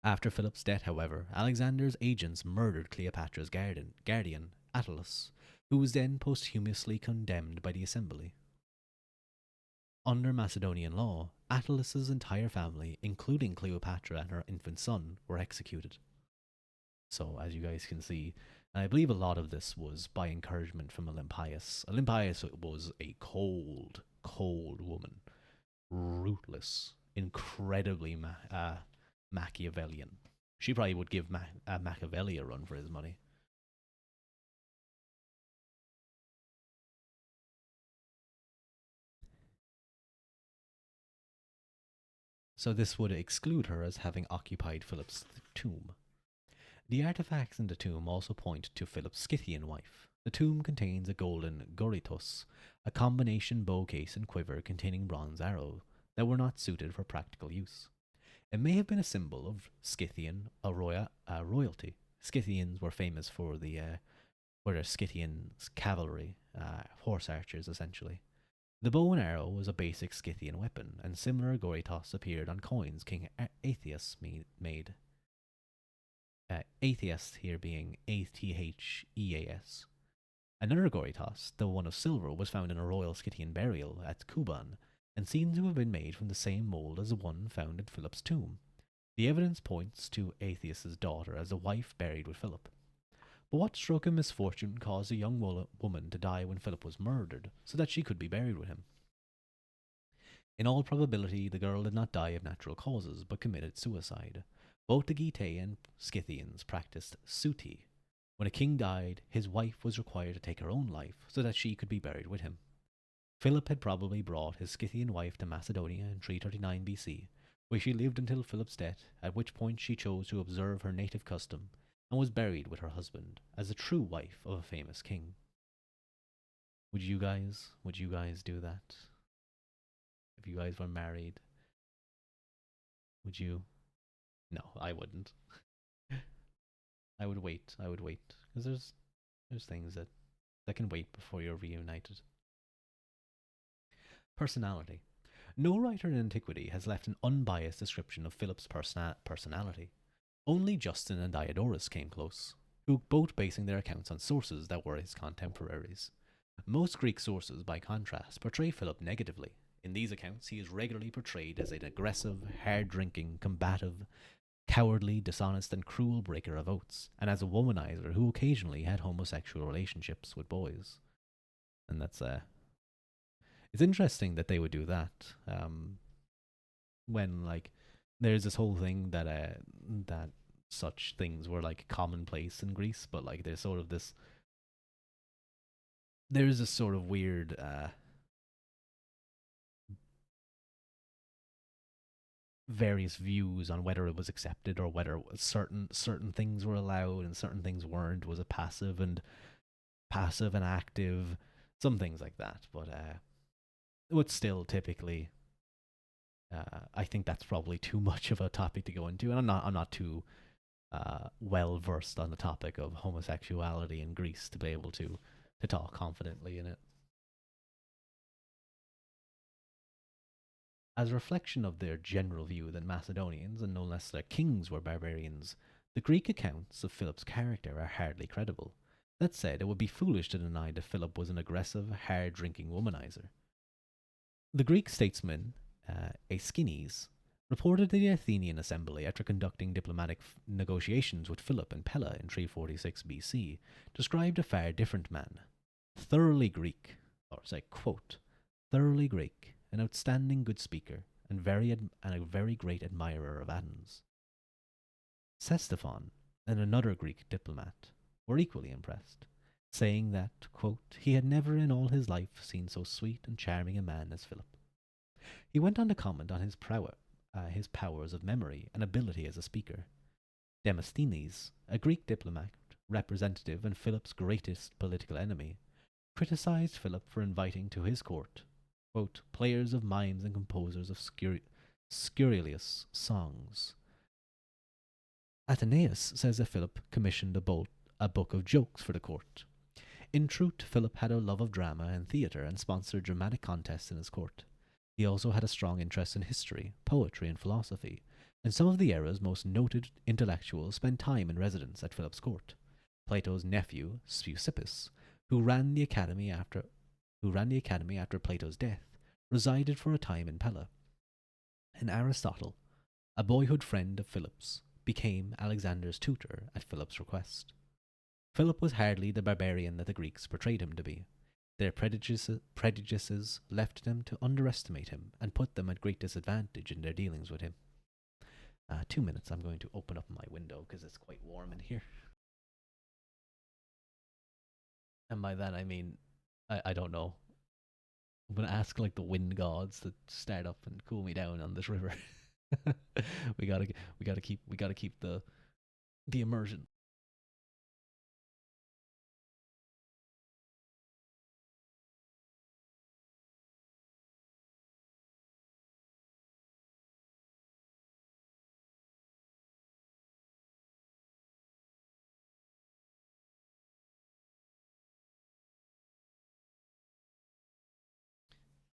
After Philip's death, however, Alexander's agents murdered Cleopatra's guardian, Attalus, who was then posthumously condemned by the assembly. Under Macedonian law, Attalus's entire family, including Cleopatra and her infant son, were executed. So, as you guys can see, and I believe a lot of this was by encouragement from Olympias. Olympias was a cold, cold woman. Ruthless. Incredibly Machiavellian. She probably would give Machiavelli a run for his money. So this would exclude her as having occupied Philip's tomb. The artifacts in the tomb also point to Philip's Scythian wife. The tomb contains a golden goritos, a combination bow case and quiver containing bronze arrows that were not suited for practical use. It may have been a symbol of Scythian royalty. Scythians were famous for their Scythian cavalry, horse archers essentially. The bow and arrow was a basic Scythian weapon, and similar goritos appeared on coins King Aetius made. Atheist here being Atheas. Another goritos, the one of silver, was found in a royal Scythian burial at Kuban, and seems to have been made from the same mould as the one found at Philip's tomb. The evidence points to Atheus's daughter as the wife buried with Philip. But what stroke of misfortune caused a young woman to die when Philip was murdered, so that she could be buried with him? In all probability, the girl did not die of natural causes, but committed suicide. Both the Getae and Scythians practiced suti. When a king died, his wife was required to take her own life so that she could be buried with him. Philip had probably brought his Scythian wife to Macedonia in 339 BC, where she lived until Philip's death, at which point she chose to observe her native custom and was buried with her husband as a true wife of a famous king. Would you guys do that? If you guys were married, would you? No, I wouldn't. I would wait. Because there's things that can wait before you're reunited. Personality. No writer in antiquity has left an unbiased description of Philip's personality. Only Justin and Diodorus came close, who both basing their accounts on sources that were his contemporaries. Most Greek sources, by contrast, portray Philip negatively. In these accounts, he is regularly portrayed as an aggressive, hard-drinking, combative, cowardly, dishonest, and cruel breaker of oaths, and as a womanizer who occasionally had homosexual relationships with boys. And that's it's interesting that they would do that. When like there's this whole thing that such things were like commonplace in Greece, but like there's this sort of weird various views on whether it was accepted or whether certain things were allowed and certain things weren't. Was it passive and active, some things like that. But it would still typically, I think that's probably too much of a topic to go into, and I'm not too well versed on the topic of homosexuality in Greece to be able to talk confidently in it. As a reflection of their general view that Macedonians, and no less their kings, were barbarians, the Greek accounts of Philip's character are hardly credible. That said, it would be foolish to deny that Philip was an aggressive, hard drinking womanizer. The Greek statesman Aeschines reported to the Athenian assembly after conducting diplomatic negotiations with Philip and Pella in 346 BC, described a far different man. Thoroughly Greek, or say, quote, thoroughly Greek, an outstanding good speaker, and a very great admirer of Athens. Ctesiphon and another Greek diplomat were equally impressed, saying that, quote, he had never in all his life seen so sweet and charming a man as Philip. He went on to comment on his powers of memory and ability as a speaker. Demosthenes, a Greek diplomat, representative and Philip's greatest political enemy, criticized Philip for inviting to his court, quote, players of mimes and composers of scurrilous songs. Athenaeus says that Philip commissioned a book of jokes for the court. In truth, Philip had a love of drama and theatre and sponsored dramatic contests in his court. He also had a strong interest in history, poetry, and philosophy, and some of the era's most noted intellectuals spent time in residence at Philip's court. Plato's nephew, Speusippus, who ran the academy after Plato's death, resided for a time in Pella. And Aristotle, a boyhood friend of Philip's, became Alexander's tutor at Philip's request. Philip was hardly the barbarian that the Greeks portrayed him to be. Their prejudices left them to underestimate him and put them at great disadvantage in their dealings with him. 2 minutes, I'm going to open up my window because it's quite warm in here. And by that I mean, I don't know. I'm gonna ask like the wind gods to start up and cool me down on this river. we gotta keep the immersion.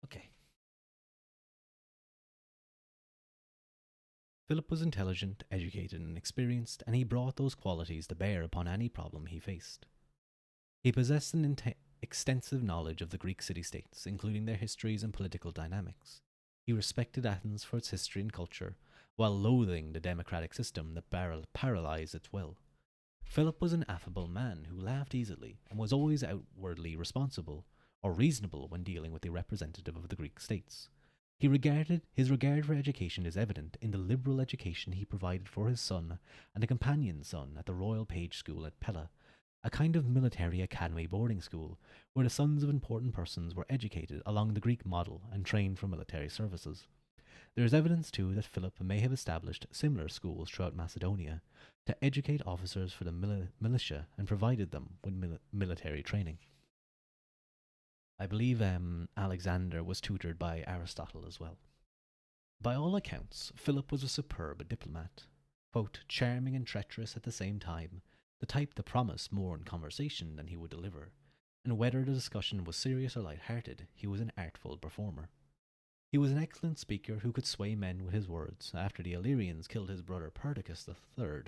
Okay. Philip was intelligent, educated, and experienced, and he brought those qualities to bear upon any problem he faced. He possessed an extensive knowledge of the Greek city states, including their histories and political dynamics. He respected Athens for its history and culture, while loathing the democratic system that paralyzed its will. Philip was an affable man who laughed easily and was always outwardly responsible or reasonable when dealing with the representative of the Greek states. His regard for education is evident in the liberal education he provided for his son and a companion son at the Royal Page School at Pella, a kind of military academy boarding school where the sons of important persons were educated along the Greek model and trained for military services. There is evidence, too, that Philip may have established similar schools throughout Macedonia to educate officers for the militia and provided them with military training. I believe Alexander was tutored by Aristotle as well. By all accounts, Philip was a superb diplomat, quote, charming and treacherous at the same time, the type that promised more in conversation than he would deliver, and whether the discussion was serious or light-hearted, he was an artful performer. He was an excellent speaker who could sway men with his words. After the Illyrians killed his brother Perdiccas III and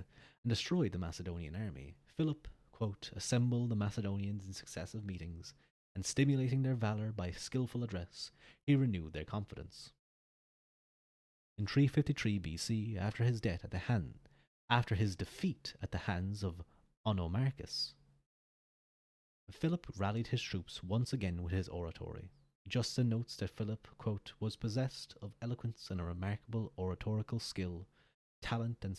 destroyed the Macedonian army, Philip, quote, assembled the Macedonians in successive meetings, and stimulating their valour by skilful address, he renewed their confidence. In 353 BC, after his defeat at the hands of Onomarchus, Philip rallied his troops once again with his oratory. Justin notes that Philip, quote, was possessed of eloquence and a remarkable oratorical skill, talent and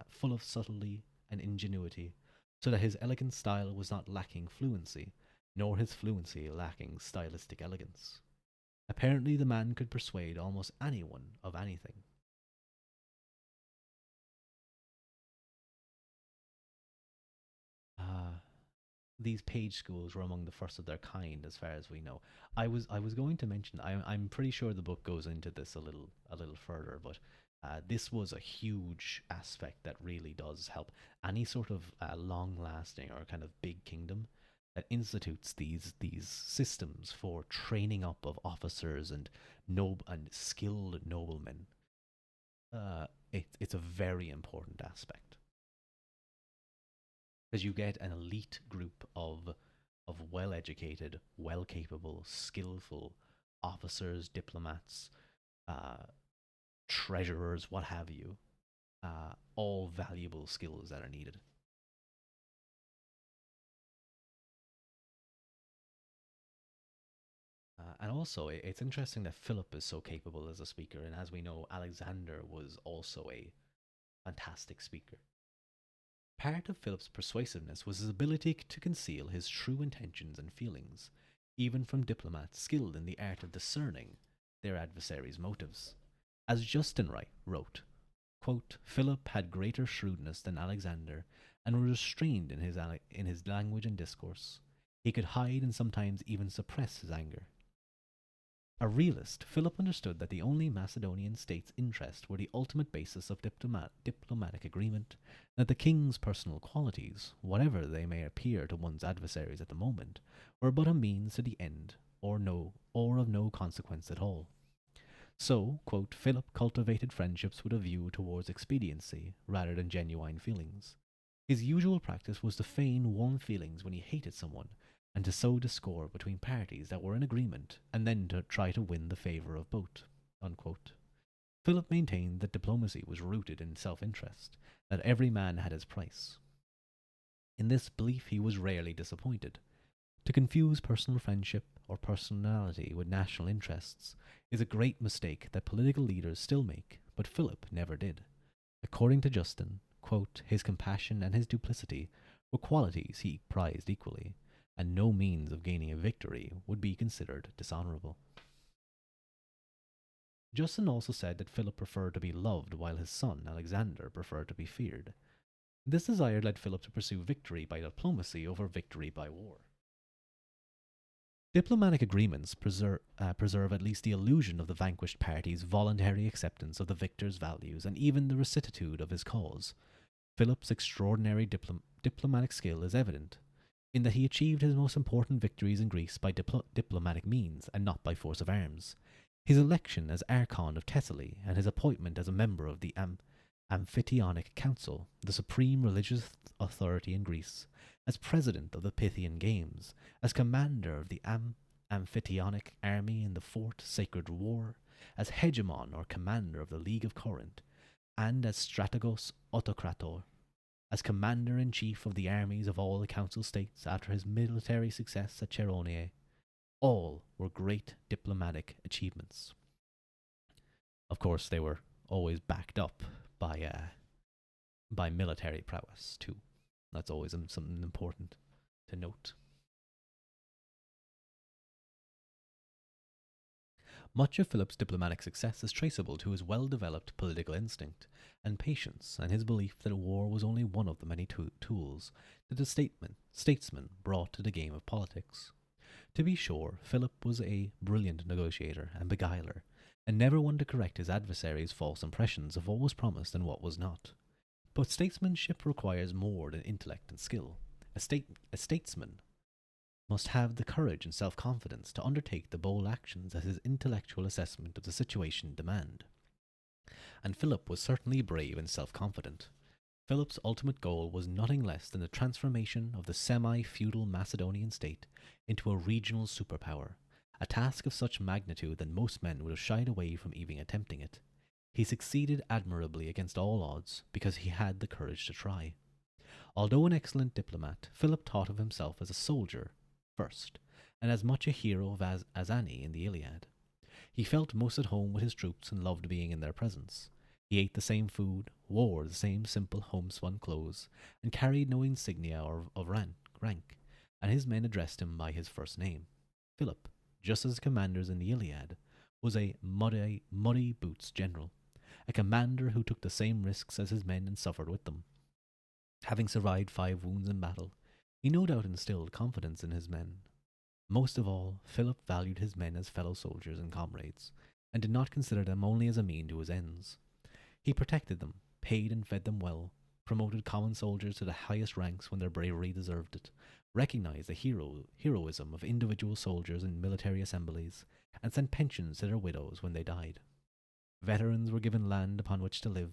full of subtlety and ingenuity, so that his elegant style was not lacking fluency, nor his fluency lacking stylistic elegance. Apparently, the man could persuade almost anyone of anything. Uh, these page schools were among the first of their kind, as far as we know. I was going to mention. I'm pretty sure the book goes into this a little further, but this was a huge aspect that really does help any sort of long lasting or kind of big kingdom that institutes these systems for training up of officers and skilled noblemen. It's a very important aspect because you get an elite group of well educated, well capable, skillful officers, diplomats, uh, treasurers, what have you, all valuable skills that are needed. And also, it's interesting that Philip is so capable as a speaker, and as we know, Alexander was also a fantastic speaker. Part of Philip's persuasiveness was his ability to conceal his true intentions and feelings, even from diplomats skilled in the art of discerning their adversaries' motives. As Justin Wright wrote, quote, Philip had greater shrewdness than Alexander and was restrained in his language and discourse. He could hide and sometimes even suppress his anger. A realist, Philip understood that the only Macedonian state's interests were the ultimate basis of diplomatic agreement, that the king's personal qualities, whatever they may appear to one's adversaries at the moment, were but a means to the end, or of no consequence at all. So, quote, Philip cultivated friendships with a view towards expediency rather than genuine feelings. His usual practice was to feign warm feelings when he hated someone, and to sow discord between parties that were in agreement, and then to try to win the favour of both. Unquote. Philip maintained that diplomacy was rooted in self interest, that every man had his price. In this belief he was rarely disappointed. To confuse personal friendship or personality with national interests is a great mistake that political leaders still make, but Philip never did. According to Justin, quote, his compassion and his duplicity were qualities he prized equally, and no means of gaining a victory would be considered dishonourable. Justin also said that Philip preferred to be loved while his son, Alexander, preferred to be feared. This desire led Philip to pursue victory by diplomacy over victory by war. Diplomatic agreements preserve at least the illusion of the vanquished party's voluntary acceptance of the victor's values and even the rectitude of his cause. Philip's extraordinary diplomatic skill is evident in that he achieved his most important victories in Greece by diplomatic means and not by force of arms. His election as Archon of Thessaly and his appointment as a member of the Amphictyonic Council, the supreme religious authority in Greece, as president of the Pythian Games, as commander of the Amphictyonic army in the Fourth Sacred War, as hegemon or commander of the League of Corinth, and as strategos autokrator, as commander in chief of the armies of all the council states after his military success at Chaeronea. All were great diplomatic achievements. Of course, they were always backed up by military prowess too. That's always something important to note. Much of Philip's diplomatic success is traceable to his well developed political instinct and patience, and his belief that war was only one of the many tools that the statesman brought to the game of politics. To be sure, Philip was a brilliant negotiator and beguiler, and never one to correct his adversaries' false impressions of what was promised and what was not. But statesmanship requires more than intellect and skill. A statesman must have the courage and self confidence to undertake the bold actions that his intellectual assessment of the situation demand. And Philip was certainly brave and self confident. Philip's ultimate goal was nothing less than the transformation of the semi feudal Macedonian state into a regional superpower, a task of such magnitude that most men would have shied away from even attempting it. He succeeded admirably against all odds because he had the courage to try. Although an excellent diplomat, Philip thought of himself as a soldier first, and as much a hero as any in the Iliad. He felt most at home with his troops and loved being in their presence. He ate the same food, wore the same simple homespun clothes, and carried no insignia of rank, and his men addressed him by his first name. Philip, just as the commanders in the Iliad, was a muddy boots general, a commander who took the same risks as his men and suffered with them. Having survived 5 wounds in battle, he no doubt instilled confidence in his men. Most of all, Philip valued his men as fellow soldiers and comrades, and did not consider them only as a mean to his ends. He protected them, paid and fed them well, promoted common soldiers to the highest ranks when their bravery deserved it, recognized the heroism of individual soldiers in military assemblies, and sent pensions to their widows when they died. Veterans were given land upon which to live,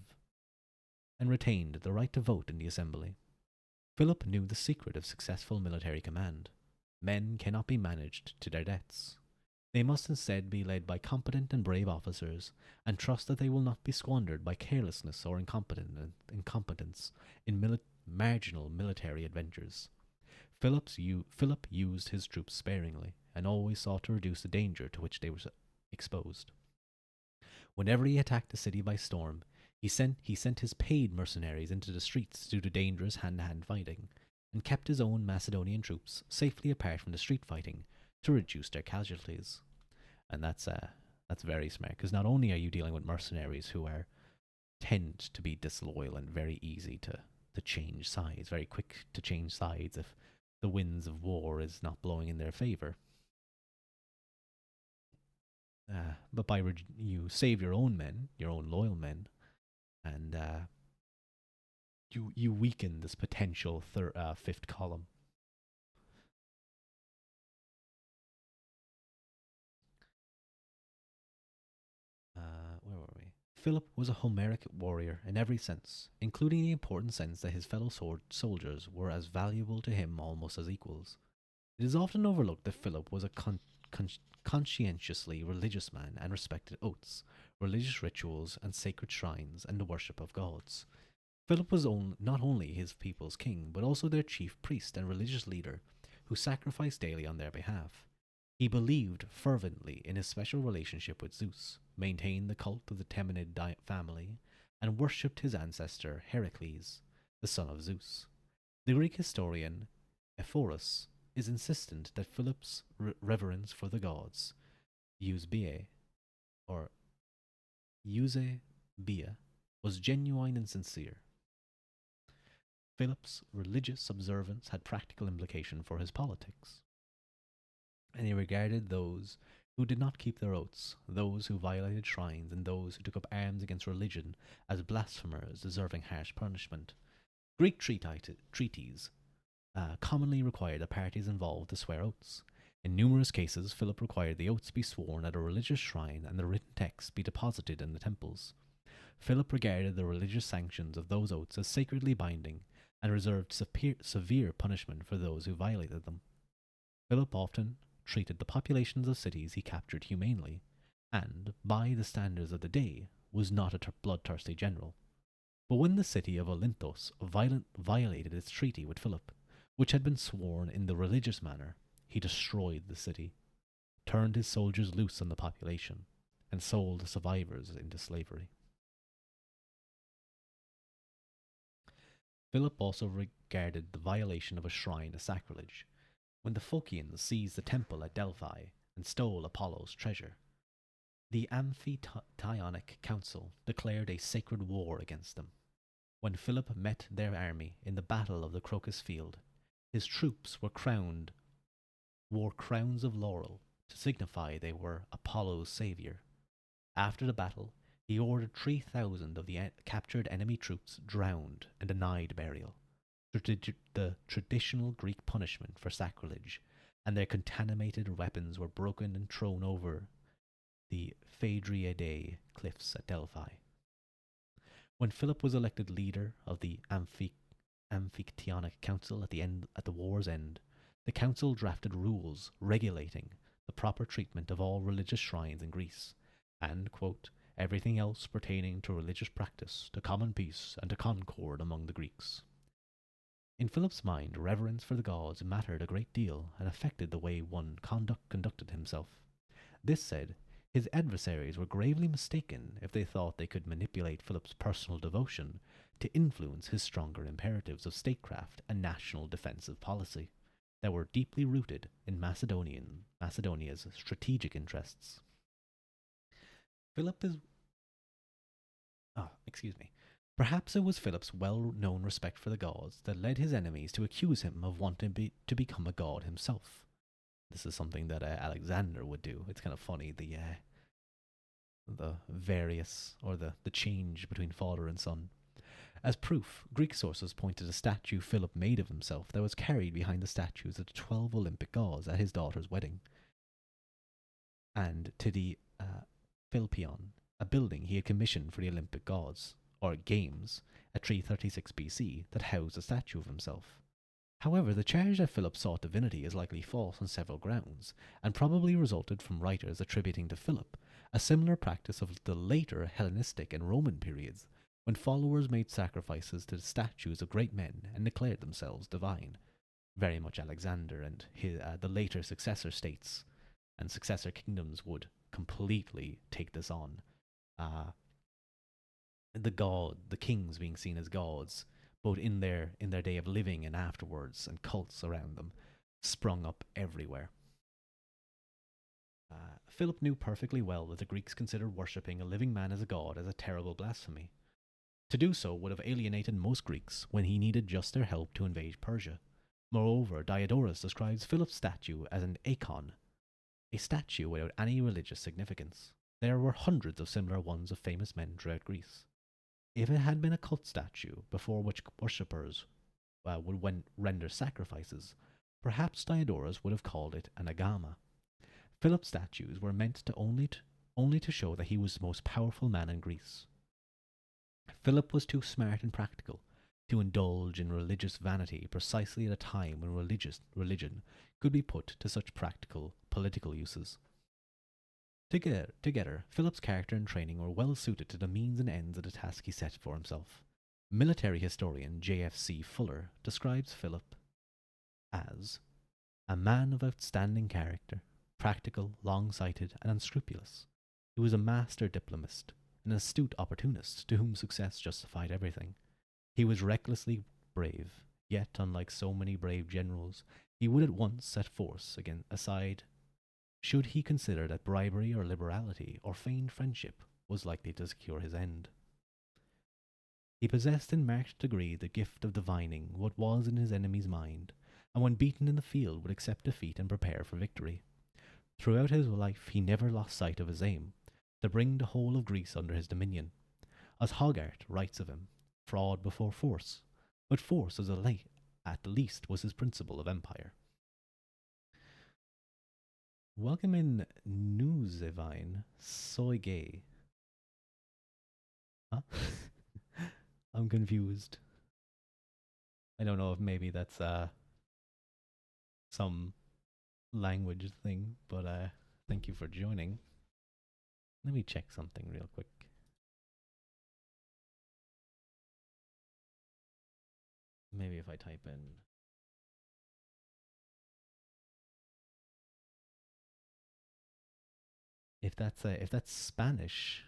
and retained the right to vote in the assembly. Philip knew the secret of successful military command. Men cannot be managed to their deaths. They must instead be led by competent and brave officers, and trust that they will not be squandered by carelessness or incompetence in marginal military adventures. Philip used his troops sparingly, and always sought to reduce the danger to which they were exposed. Whenever he attacked a city by storm, he sent his paid mercenaries into the streets to do dangerous hand-to-hand fighting, and kept his own Macedonian troops safely apart from the street fighting to reduce their casualties. And that's very smart, because not only are you dealing with mercenaries who tend to be disloyal and very easy to change sides, very quick to change sides if the winds of war is not blowing in their favor. But you save your own men, your own loyal men, and you weaken this potential fifth column. Where were we? Philip was a Homeric warrior in every sense, including the important sense that his fellow soldiers were as valuable to him almost as equals. It is often overlooked that Philip was a conscientiously religious man and respected oaths, religious rituals, and sacred shrines and the worship of gods. Philip was not only his people's king, but also their chief priest and religious leader, who sacrificed daily on their behalf. He believed fervently in his special relationship with Zeus, maintained the cult of the Temenid family, and worshipped his ancestor Heracles, the son of Zeus. The Greek historian Ephorus is insistent that Philip's reverence for the gods, Eusebia, or Eusebia, was genuine and sincere. Philip's religious observance had practical implication for his politics, and he regarded those who did not keep their oaths, those who violated shrines, and those who took up arms against religion as blasphemers deserving harsh punishment. Greek treaties commonly required the parties involved to swear oaths. In numerous cases, Philip required the oaths be sworn at a religious shrine and the written text be deposited in the temples. Philip regarded the religious sanctions of those oaths as sacredly binding and reserved severe punishment for those who violated them. Philip often treated the populations of cities he captured humanely, and, by the standards of the day, was not a bloodthirsty general. But when the city of Olynthos violated its treaty with Philip, which had been sworn in the religious manner, he destroyed the city, turned his soldiers loose on the population, and sold the survivors into slavery. Philip also regarded the violation of a shrine as sacrilege. When the Phocians seized the temple at Delphi and stole Apollo's treasure, the Amphictyonic Council declared a sacred war against them. When Philip met their army in the battle of the Crocus Field, his troops wore crowns of laurel to signify they were Apollo's savior. After the battle, he ordered 3,000 of the captured enemy troops drowned and denied burial, the traditional Greek punishment for sacrilege, and their contaminated weapons were broken and thrown over the Phadriadae cliffs at Delphi. When Philip was elected leader of the Amphictyonic Council at the war's end, the council drafted rules regulating the proper treatment of all religious shrines in Greece, and, quote, everything else pertaining to religious practice, to common peace, and to concord among the Greeks. In Philip's mind, reverence for the gods mattered a great deal and affected the way one conducted himself. This said, His adversaries were gravely mistaken if they thought they could manipulate Philip's personal devotion to influence his stronger imperatives of statecraft and national defensive policy that were deeply rooted in Macedonia's strategic interests. Philip is excuse me. Perhaps it was Philip's well-known respect for the gods that led his enemies to accuse him of wanting to become a god himself. This is something that Alexander would do. It's kind of funny, the various, or the change between father and son. As proof, Greek sources point to the statue Philip made of himself that was carried behind the statues of the 12 Olympic gods at his daughter's wedding, and to the Philpion, a building he had commissioned for the Olympic gods, or games, at 336 BC that housed a statue of himself. However, the charge that Philip sought divinity is likely false on several grounds, and probably resulted from writers attributing to Philip a similar practice of the later Hellenistic and Roman periods, when followers made sacrifices to the statues of great men and declared themselves divine. Very much Alexander and the later successor states and successor kingdoms would completely take this on. The kings being seen as gods, both in their day of living and afterwards, and cults around them, sprung up everywhere. Philip knew perfectly well that the Greeks considered worshipping a living man as a god as a terrible blasphemy. To do so would have alienated most Greeks when he needed just their help to invade Persia. Moreover, Diodorus describes Philip's statue as an eikon, a statue without any religious significance. There were hundreds of similar ones of famous men throughout Greece. If it had been a cult statue before which worshippers would render sacrifices, perhaps Diodorus would have called it an agama. Philip's statues were meant to only to show that he was the most powerful man in Greece. Philip was too smart and practical to indulge in religious vanity precisely at a time when religion could be put to such practical political uses. Together, Philip's character and training were well suited to the means and ends of the task he set for himself. Military historian J.F.C. Fuller describes Philip as a man of outstanding character, practical, long-sighted, and unscrupulous. He was a master diplomatist, an astute opportunist to whom success justified everything. He was recklessly brave, yet, unlike so many brave generals, he would at once set force aside should he consider that bribery or liberality or feigned friendship was likely to secure his end. He possessed in marked degree the gift of divining what was in his enemy's mind, and when beaten in the field would accept defeat and prepare for victory. Throughout his life he never lost sight of his aim, to bring the whole of Greece under his dominion. As Hogarth writes of him, fraud before force, but force at the least was his principle of empire. Welcome in Newsevine. Soy gay. Huh? I'm confused. I don't know if maybe that's some language thing, but thank you for joining. Let me check something real quick. Maybe if I type in if that's Spanish,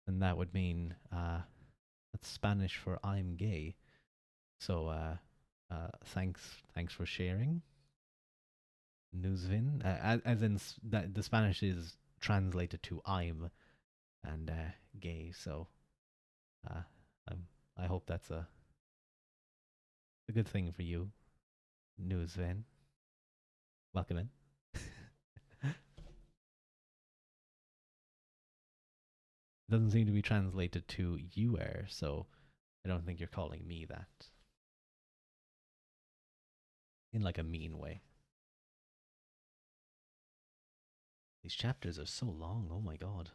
then that would mean that's Spanish for I'm gay. So thanks for sharing, Newsvin. As in that the Spanish is translated to I'm and gay. So I hope that's a good thing for you, Newsvin. Welcome in. It doesn't seem to be translated to you are, so I don't think you're calling me that. In like a mean way. These chapters are so long, oh my god.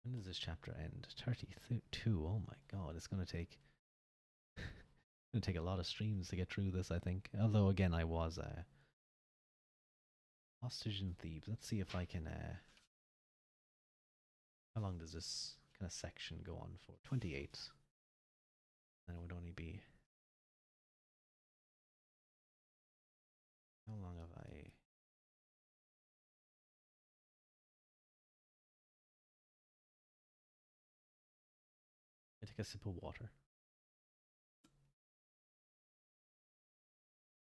When does this chapter end? 32, oh my god, it's gonna take a lot of streams to get through this, I think. Although again I was hostage in Thebes. Let's see if I can how long does this kind of section go on for? 28. And it would only be how long have I take a sip of water.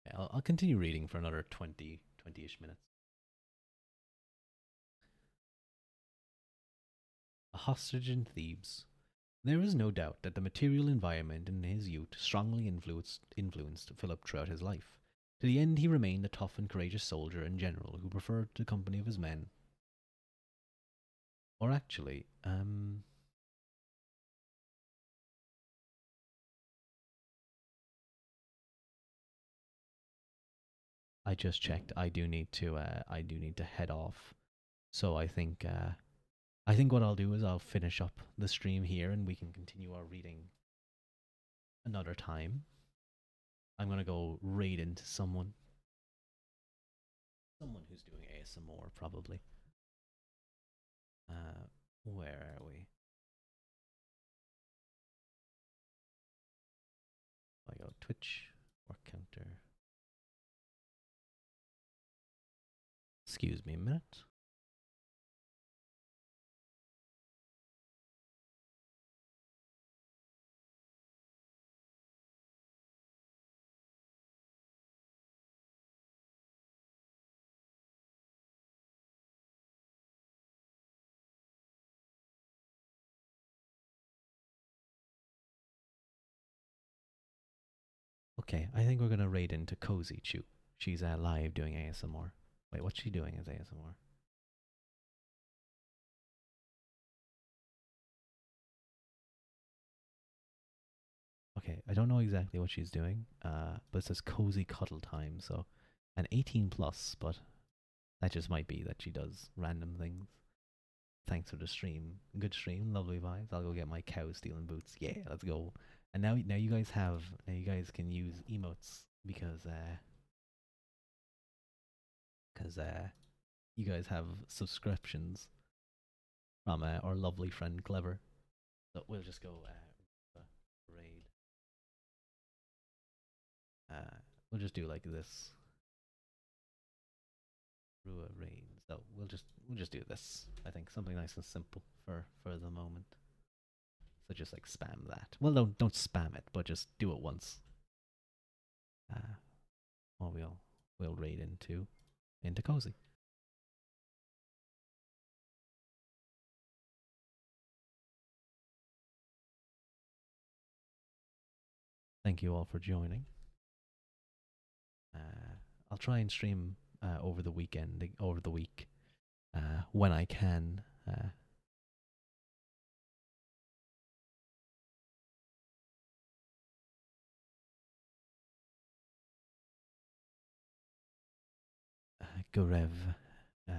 Yeah, I'll continue reading for another 20-ish minutes. A hostage in Thebes. There is no doubt that the material environment in his youth strongly influenced Philip throughout his life. To the end, he remained a tough and courageous soldier and general who preferred the company of his men. Or actually, I just checked. I do need to head off. So I think what I'll do is I'll finish up the stream here, and we can continue our reading another time. I'm gonna go raid into someone who's doing ASMR probably. Where are we? I go Twitch or counter. Excuse me a minute. Okay, I think we're gonna raid into Cozy Chew. She's live doing ASMR. Wait, what's she doing as ASMR? Okay, I don't know exactly what she's doing, but it says cozy cuddle time, so an 18 plus, but that just might be that she does random things. Thanks for the stream. Good stream, lovely vibes. I'll go get my cow stealing boots. Yeah, let's go. And now you guys can use emotes because you guys have subscriptions from our lovely friend Clever. So we'll just go raid. We'll just do like this. Rua raid. So we'll just do this. I think something nice and simple for the moment. So just like spam that. Well, don't spam it, but just do it once. Or we'll raid into cozy. Thank you all for joining. I'll try and stream over the weekend, over the week, when I can. Gorev, uh,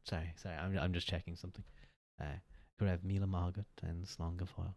sorry, I'm just checking something. Gorev Mila Margot and Slongafoil.